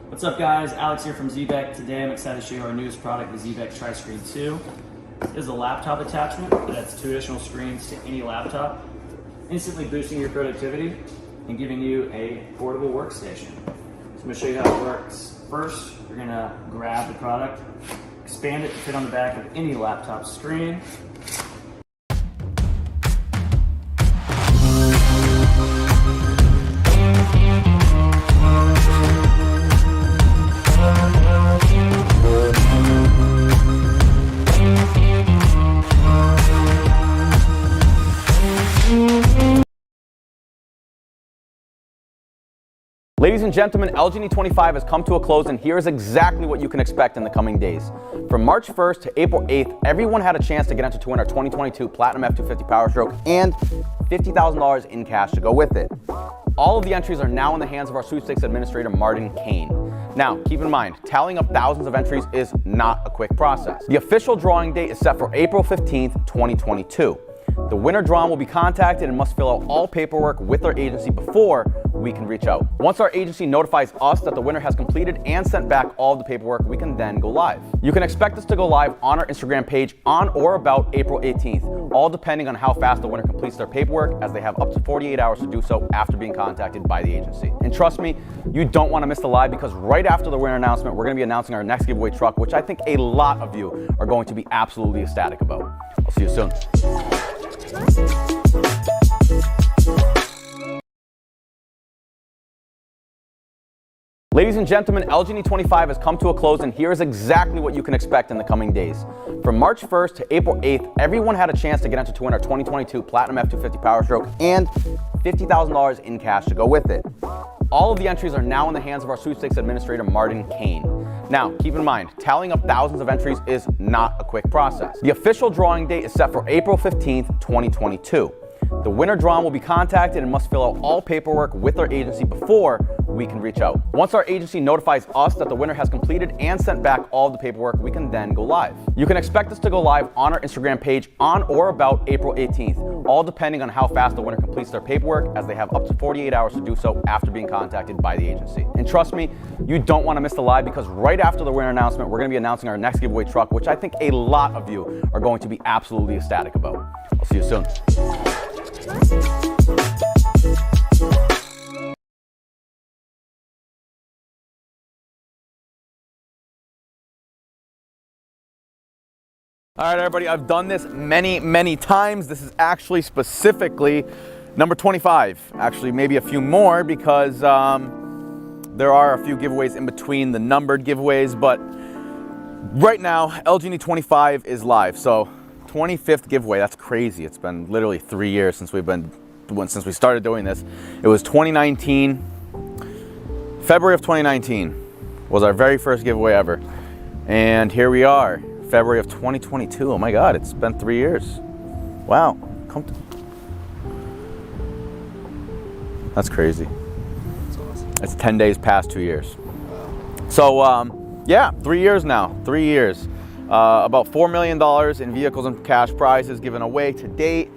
Speaker 13: What's up guys, Alex here from Dquick. Today I'm excited to show you our newest product, the Dquick Tri-Screen 2. This is a laptop attachment that adds 2 additional screens to any laptop, instantly boosting your productivity and giving you a portable workstation. So I'm going to show you how it works. First, you're going to grab the product, expand it to fit on the back of any laptop screen.
Speaker 14: Ladies and gentlemen, LG 25 has come to a close, and here's exactly what you can expect in the coming days. From March 1st to April 8th, everyone had a chance to get entered to win our 2022 Platinum F250 Power Stroke and $50,000 in cash to go with it. All of the entries are now in the hands of our sweepstakes administrator, Martin Kane. Now, keep in mind, tallying up thousands of entries is not a quick process. The official drawing date is set for April 15th, 2022. The winner drawn will be contacted and must fill out all paperwork with our agency before we can reach out. Once our agency notifies us that the winner has completed and sent back all of the paperwork, we can then go live. You can expect us to go live on our Instagram page on or about April 18th, all depending on how fast the winner completes their paperwork, as they have up to 48 hours to do so after being contacted by the agency. And trust me, you don't want to miss the live, because right after the winner announcement, we're going to be announcing our next giveaway truck, which I think a lot of you are going to be absolutely ecstatic about. I'll see you soon. Ladies and gentlemen, LG 25 has come to a close, and here's exactly what you can expect in the coming days. From March 1st to April 8th, everyone had a chance to get entered to win our 2022 Platinum F250 Power Stroke and $50,000 in cash to go with it. All of the entries are now in the hands of our sweepstakes administrator, Martin Kane. Now, keep in mind, tallying up thousands of entries is not a quick process. The official drawing date is set for April 15th, 2022. The winner drawn will be contacted and must fill out all paperwork with our agency before we can reach out. Once our agency notifies us that the winner has completed and sent back all of the paperwork, we can then go live. You can expect us to go live on our Instagram page on or about April 18th, all depending on how fast the winner completes their paperwork, as they have up to 48 hours to do so after being contacted by the agency. And trust me, you don't want to miss the live, because right after the winner announcement, we're going to be announcing our next giveaway truck, which I think a lot of you are going to be absolutely ecstatic about. I'll see you soon. All right, everybody, I've done this many times. This is actually specifically number 25. Actually, maybe a few more, because there are a few giveaways in between the numbered giveaways, but right now, LG 25 is live. So 25th giveaway, that's crazy. It's been literally 3 years since we started doing this. It was 2019, February of 2019 was our very first giveaway ever. And here we are, February of 2022. Oh my God, it's been 3 years. Wow, that's crazy. It's 10 days past 2 years. So yeah, 3 years now, 3 years. About $4 million in vehicles and cash prizes given away to date.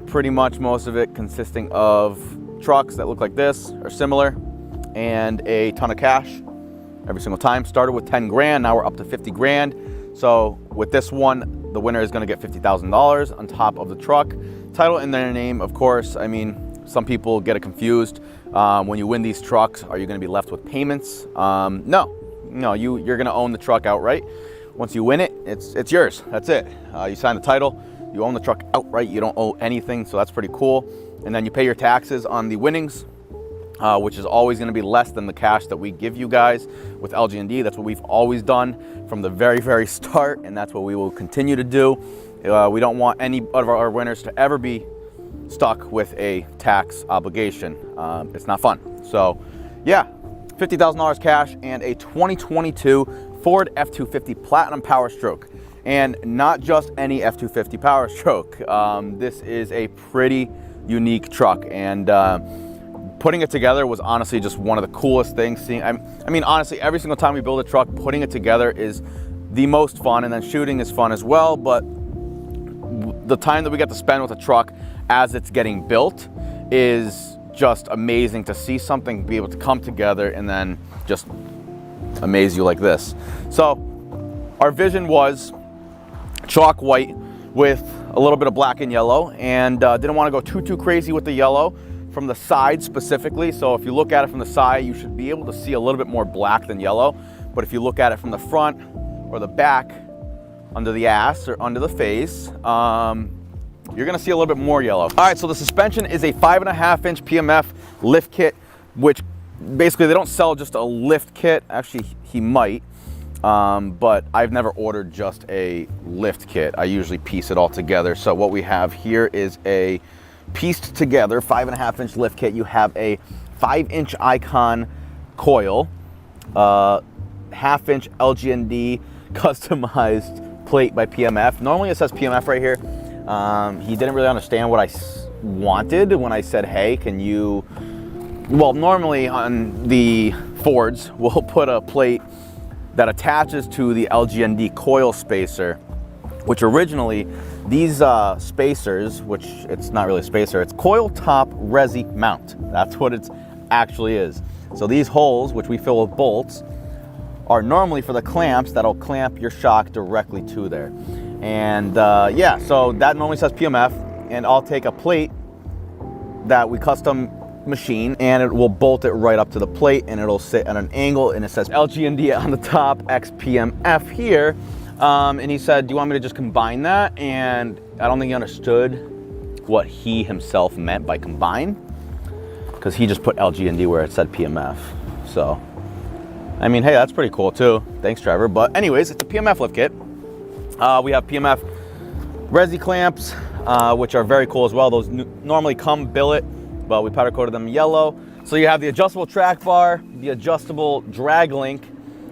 Speaker 14: Pretty much most of it consisting of trucks that look like this or similar, and a ton of cash every single time. Started with 10 grand, now we're up to 50 grand. So with this one, the winner is gonna get $50,000 on top of the truck. Title in their name, of course. I mean, some people get it confused. When you win these trucks, are you gonna be left with payments? No, you're gonna own the truck outright. Once you win it, it's yours, that's it. You sign the title, You own the truck outright. You don't owe anything, so that's pretty cool. And then you pay your taxes on the winnings, which is always going to be less than the cash that we give you guys with LG&D. That's what we've always done from the very, very start, and that's what we will continue to do. We don't want any of our winners to ever be stuck with a tax obligation. It's not fun. So yeah, $50,000 cash and a 2022 Ford F-250 Platinum Power Stroke. And not just any F-250 Power Stroke. This is a pretty unique truck, and putting it together was honestly just one of the coolest things. I mean, honestly, every single time we build a truck, putting it together is the most fun, and then shooting is fun as well. But the time that we get to spend with a truck as it's getting built is just amazing, to see something be able to come together and then just amaze you like this. So our vision was chalk white with a little bit of black and yellow, and didn't want to go too crazy with the yellow from the side specifically. So if you look at it from the side, you should be able to see a little bit more black than yellow. But if you look at it from the front or the back, under the ass or under the face, you're gonna see a little bit more yellow. All right, so the suspension is a 5.5-inch Pmf Lift Kit, which basically they don't sell just a lift kit. Actually, he might, but I've never ordered just a lift kit. I usually piece it all together. So what we have here is a pieced together 5.5-inch lift kit. You have a 5-inch Icon coil, 1/2-inch LG&D customized plate by PMF. Normally it says PMF right here. He didn't really understand what I wanted when I said, hey, can you, well, normally on the Fords, we'll put a plate that attaches to the LG&D coil spacer, which originally these spacers, which it's not really a spacer, it's coil top resi mount. That's what it actually is. So these holes, which we fill with bolts, are normally for the clamps that'll clamp your shock directly to there. And yeah, so that normally says PMF, and I'll take a plate that we custom machine and it will bolt it right up to the plate, and it'll sit at an angle, and it says LG&D on the top, X PMF here. And he said, do you want me to just combine that? And I don't think he understood what he himself meant by combine, because he just put LG&D where it said PMF. So I mean, hey, that's pretty cool too. Thanks, Trevor. But anyways, it's a Pmf Lift Kit. We have PMF resi clamps, which are very cool as well. Those normally come billet, but we powder coated them yellow. So you have the adjustable track bar, the adjustable drag link,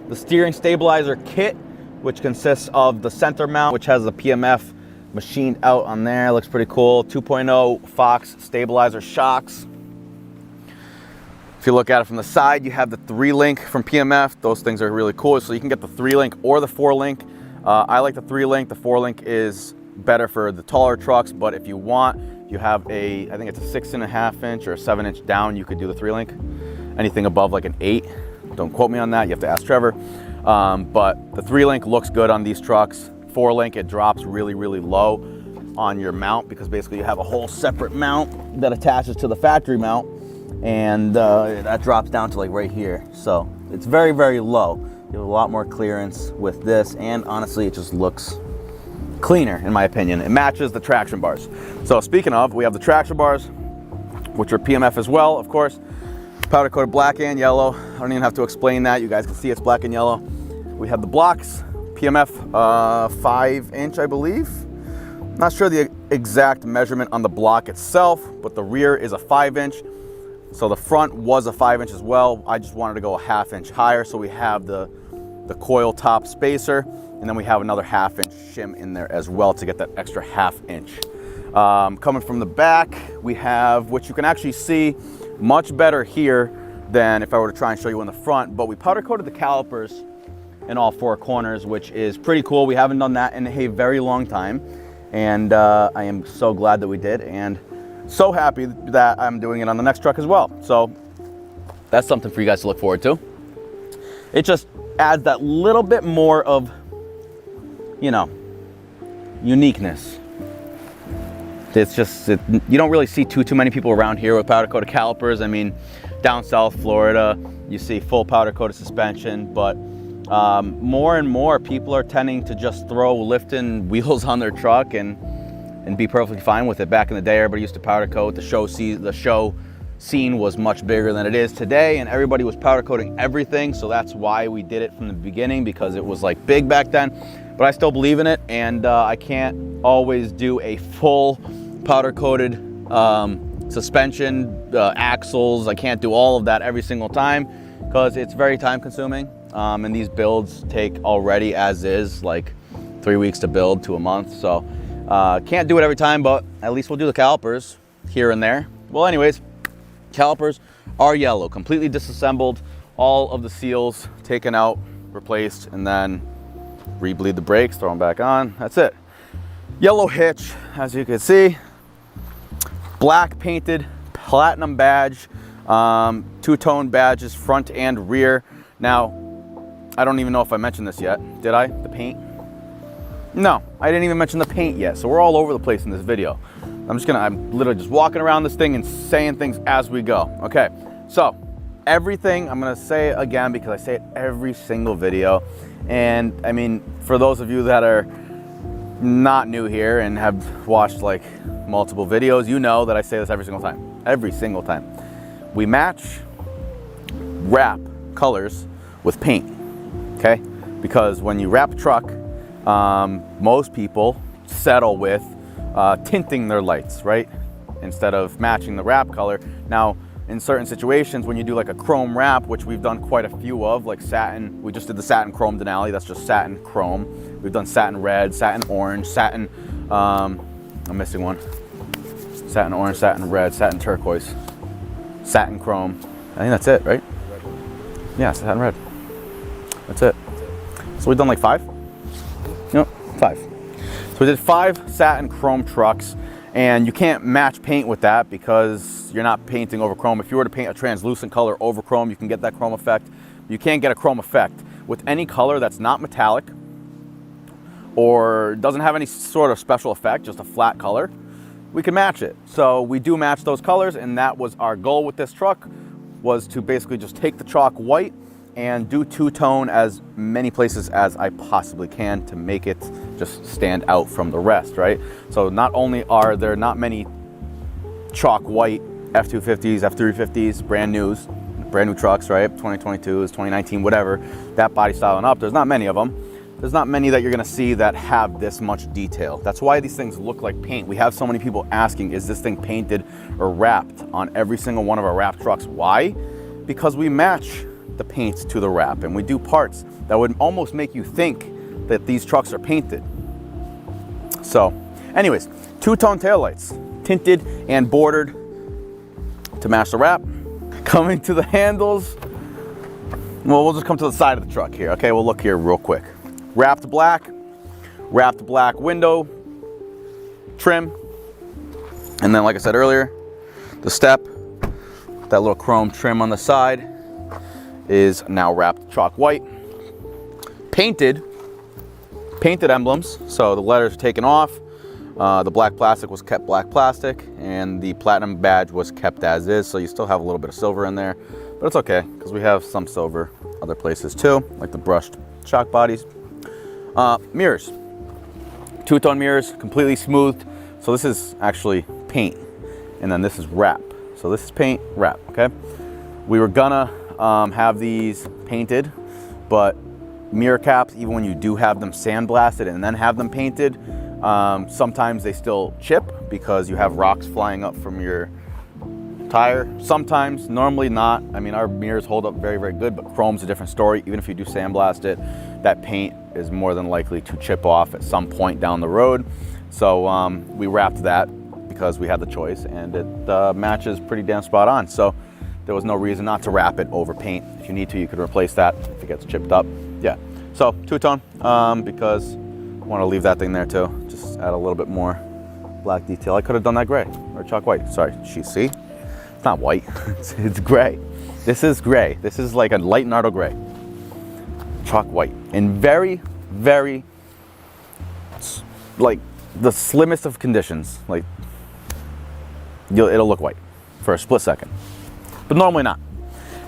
Speaker 14: the steering stabilizer kit, which consists of the center mount, which has the PMF machined out on there. Looks pretty cool. 2.0 Fox stabilizer shocks. If you look at it from the side, you have the 3-link from PMF. Those things are really cool. So you can get the 3-link or the 4-link. I like the 3-link. The 4-link is better for the taller trucks, but if you want, you have a, I think it's a 6.5-inch or a 7-inch down, you could do the 3-link. Anything above like an 8, don't quote me on that, you have to ask Trevor. But the 3-link looks good on these trucks. 4-link, it drops really, really low on your mount, because basically you have a whole separate mount that attaches to the factory mount, and that drops down to like right here. So it's very, very low. You have a lot more clearance with this, and honestly, it just looks cleaner in my opinion. It matches the traction bars. So speaking of, we have the traction bars, which are PMF as well, of course. Powder coated black and yellow. I don't even have to explain that. You guys can see it's black and yellow. We have the blocks, PMF 5-inch, I believe. Not sure the exact measurement on the block itself, but the rear is a 5-inch. So the front was a 5-inch as well. I just wanted to go a 1/2 inch higher. So we have the coil top spacer, and then we have another 1/2 inch shim in there as well to get that extra 1/2 inch. Coming from the back, we have, which you can actually see much better here than if I were to try and show you in the front, but we powder coated the calipers in all 4 corners, which is pretty cool. We haven't done that in a very long time, and I am so glad that we did, and so happy that I'm doing it on the next truck as well. So that's something for you guys to look forward to. It just adds that little bit more of, you know, uniqueness. It's just, you don't really see too many people around here with powder coated calipers. I mean, down south Florida, you see full powder coated suspension, but more and more people are tending to just throw lifting wheels on their truck, and and be perfectly fine with it. Back in the day, everybody used to powder coat. The show scene was much bigger than it is today, and everybody was powder coating everything. So that's why we did it from the beginning, because it was like big back then. But I still believe in it, and I can't always do a full powder coated suspension, axles. I can't do all of that every single time because it's very time consuming. And these builds take already as is like 3 weeks to build to a month. So can't do it every time, but at least we'll do the calipers here and there. Well, anyways, calipers are yellow, completely disassembled, all of the seals taken out, replaced, and then re-bleed the brakes, throw them back on. That's it. Yellow hitch, as you can see. Black painted, platinum badge, two-tone badges front and rear. Now, I don't even know if I mentioned this yet. Did I? The paint? No, I didn't even mention the paint yet. So we're all over the place in this video. I'm literally just walking around this thing and saying things as we go. Okay, so everything, I'm gonna say it again because I say it every single video. And I mean, for those of you that are not new here and have watched like multiple videos, you know that I say this every single time. Every single time. We match wrap colors with paint, okay? Because when you wrap a truck, most people settle with tinting their lights, right? Instead of matching the wrap color. Now, in certain situations, when you do like a chrome wrap, which we've done quite a few of, like satin, we just did the satin chrome Denali, that's just satin chrome. We've done satin red, satin orange, satin, I'm missing one. Satin orange, satin red, satin turquoise, satin chrome. I think that's it, right? Yeah, satin red. That's it. So we've done like 5? No, 5. So we did 5 satin chrome trucks, and you can't match paint with that because you're not painting over chrome. If you were to paint a translucent color over chrome, you can get that chrome effect. You can't get a chrome effect with any color that's not metallic or doesn't have any sort of special effect, just a flat color. We can match it. So we do match those colors, and that was our goal with this truck, was to basically just take the chalk white and do two-tone as many places as I possibly can to make it just stand out from the rest, right? So not only are there not many chalk white F250s, F350s, brand new trucks, right? 2022s, 2019, whatever, that body style and up, there's not many of them. There's not many that you're gonna see that have this much detail. That's why these things look like paint. We have so many people asking, is this thing painted or wrapped on every single one of our wrapped trucks? Why? Because we match the paint to the wrap, and we do parts that would almost make you think that these trucks are painted. So anyways, two-tone taillights, tinted and bordered to match the wrap. Coming to the handles, well, we'll just come to the side of the truck here, okay? We'll look here real quick. Wrapped black window trim, and then like I said earlier, the step, that little chrome trim on the side is now wrapped chalk white. Painted emblems, so the letters are taken off. The black plastic was kept black plastic, and the platinum badge was kept as is, so you still have a little bit of silver in there, but it's okay because we have some silver other places too, like the brushed shock bodies. Mirrors, two-tone mirrors, completely smoothed. So this is actually paint, and then this is wrap. So this is paint, wrap, okay? We were gonna have these painted, but mirror caps, even when you do have them sandblasted and then have them painted, sometimes they still chip because you have rocks flying up from your tire. Sometimes, normally not. I mean, our mirrors hold up very, very good, but chrome's a different story. Even if you do sandblast it, that paint is more than likely to chip off at some point down the road. So we wrapped that because we had the choice, and it matches pretty damn spot on. So there was no reason not to wrap it over paint. If you need to, you could replace that if it gets chipped up. Yeah, so two-tone, because I want to leave that thing there too. Just add a little bit more black detail. I could have done that gray or chalk white. Sorry, see? It's not white, it's gray. This is gray. This is like a light Nardo gray. Chalk white. In very, very, like the slimmest of conditions, like it'll look white for a split second, but normally not.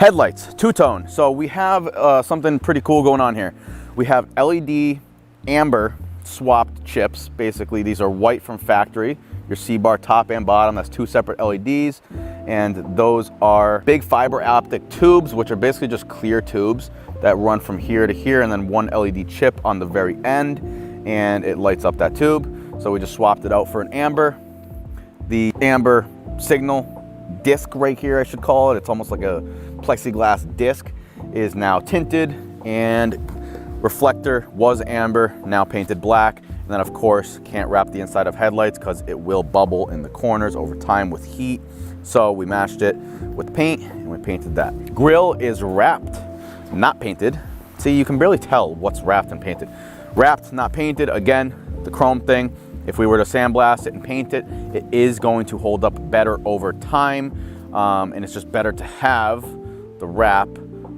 Speaker 14: Headlights, two-tone. So we have something pretty cool going on here. We have LED amber swapped chips. Basically, these are white from factory. Your C-bar top and bottom, that's 2 separate LEDs. And those are big fiber optic tubes, which are basically just clear tubes that run from here to here, and then 1 LED chip on the very end, and it lights up that tube. So we just swapped it out for an amber. The amber signal disc right here, I should call it, it's almost like a plexiglass disc, is now tinted, and reflector was amber, now painted black. And then of course, can't wrap the inside of headlights because it will bubble in the corners over time with heat. So we matched it with paint and we painted that. Grille is wrapped, not painted. See, you can barely tell what's wrapped and painted. Wrapped, not painted. Again, the chrome thing, if we were to sandblast it and paint it, it is going to hold up better over time. And it's just better to have the wrap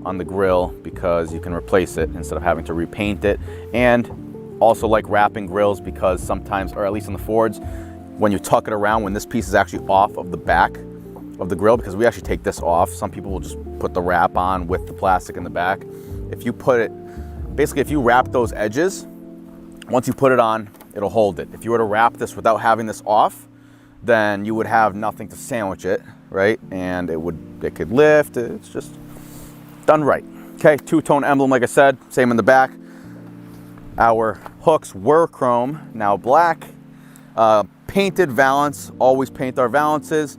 Speaker 14: on the grille because you can replace it instead of having to repaint it. And also like wrapping grills because sometimes, or at least in the Fords, when you tuck it around, when this piece is actually off of the back of the grill, because we actually take this off, some people will just put the wrap on with the plastic in the back. If you put it, basically if you wrap those edges, once you put it on, it'll hold it. If you were to wrap this without having this off, then you would have nothing to sandwich it, right? And it could lift, it's just done right. Okay, 2-tone emblem, like I said, same in the back. Our hooks were chrome, now black. Painted valance, always paint our valances.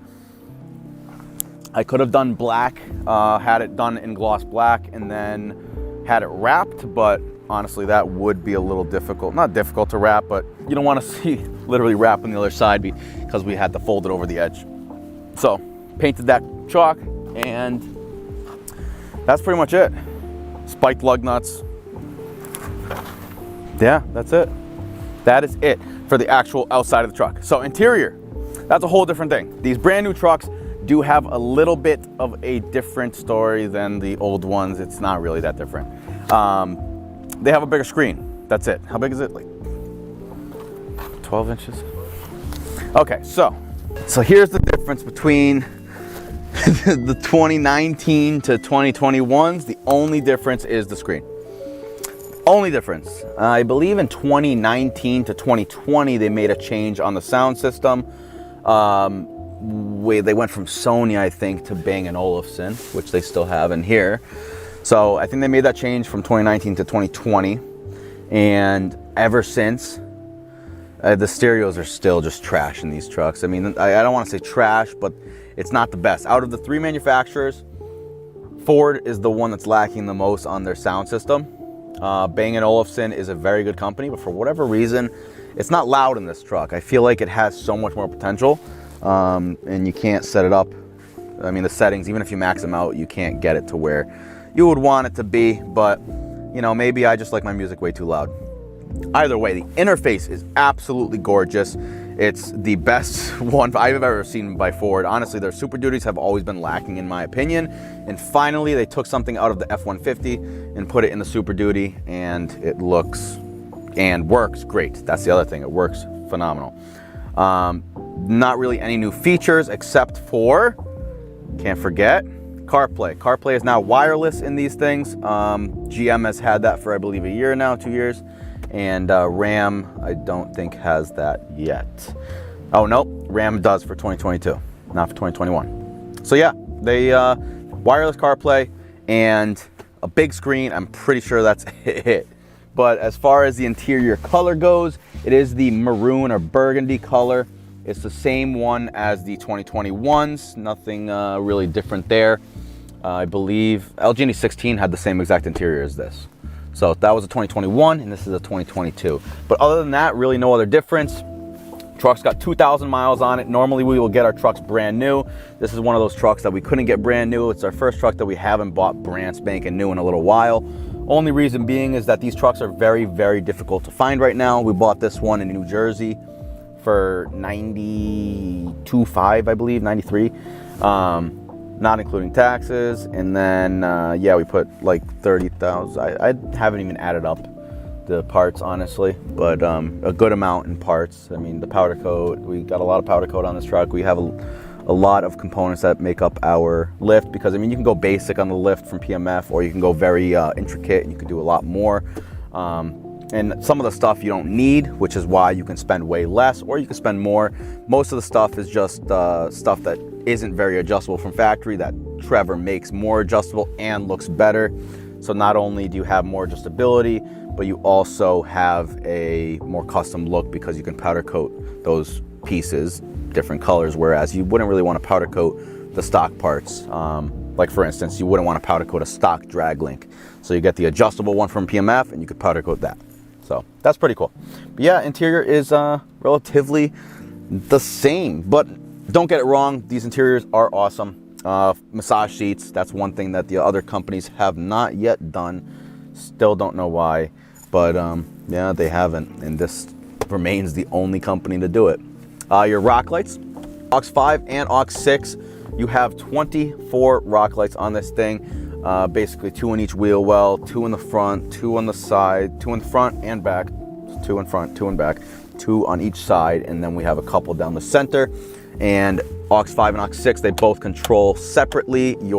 Speaker 14: I could have done black, had it done in gloss black and then had it wrapped, but honestly that would be a little difficult. Not difficult to wrap, but you don't want to see literally wrap on the other side because we had to fold it over the edge. So painted that chalk, and that's pretty much it. Spiked lug nuts. Yeah, that's it. That is it for the actual outside of the truck. So interior, that's a whole different thing. These brand new trucks do have a little bit of a different story than the old ones. It's not really that different. They have a bigger screen. That's it. How big is it? Like 12 inches? Okay, so here's the difference between the 2019 to 2021s. The only difference is the screen. Only difference. I believe in 2019 to 2020, they made a change on the sound system. They went from Sony, I think, to Bang & Olufsen, which they still have in here. So I think they made that change from 2019 to 2020. And ever since, the stereos are still just trash in these trucks. I mean, I don't want to say trash, but it's not the best. Out of the 3 manufacturers, Ford is the one that's lacking the most on their sound system. Bang & Olufsen is a very good company, but for whatever reason, it's not loud in this truck. I feel like it has so much more potential, and you can't set it up. I mean, the settings, even if you max them out, you can't get it to where you would want it to be, but you know, maybe I just like my music way too loud. Either way, the interface is absolutely gorgeous. It's the best one I've ever seen by Ford. Honestly, their Super Duties have always been lacking in my opinion. And finally, they took something out of the F-150 and put it in the Super Duty, and it looks and works great. That's the other thing, it works phenomenal. Not really any new features except for, can't forget, CarPlay. CarPlay is now wireless in these things. GM has had that for, I believe, a year now, 2 years. And Ram, I don't think has that yet. Oh, nope, Ram does for 2022, not for 2021. So yeah, they wireless CarPlay and a big screen. I'm pretty sure that's it. But as far as the interior color goes, it is the maroon or burgundy color. It's the same one as the 2021s. Nothing really different there. I believe LG 16 had the same exact interior as this. So that was a 2021 and this is a 2022. But other than that, really no other difference. Truck's got 2,000 miles on it. Normally we will get our trucks brand new. This is one of those trucks that we couldn't get brand new. It's our first truck that we haven't bought brand spanking new in a little while. Only reason being is that these trucks are very, very difficult to find right now. We bought this one in New Jersey for $92,500, I believe, 93. Not including taxes. And then, yeah, we put like 30,000. I haven't even added up the parts, honestly, but a good amount in parts. I mean, the powder coat, we got a lot of powder coat on this truck. We have a lot of components that make up our lift, because I mean, you can go basic on the lift from PMF, or you can go very intricate and you can do a lot more. And some of the stuff you don't need, which is why you can spend way less or you can spend more. Most of the stuff is just stuff that isn't very adjustable from factory that Trevor makes more adjustable and looks better. So not only do you have more adjustability, but you also have a more custom look because you can powder coat those pieces different colors, whereas you wouldn't really want to powder coat the stock parts. Like for instance, you wouldn't want to powder coat a stock drag link. So you get the adjustable one from PMF and you could powder coat that. So that's pretty cool. But yeah, interior is relatively the same, but don't get it wrong, these interiors are awesome. Massage seats, that's one thing that the other companies have not yet done. Still don't know why, but yeah, they haven't, and this remains the only company to do it. Your rock lights, aux 5 and aux 6, you have 24 rock lights on this thing. Basically 2 in each wheel well, 2 in the front, 2 on the side, 2 in front and back, 2 in front, 2 in back, 2 on each side, and then we have a couple down the center. And aux 5 and aux 6, they both control separately your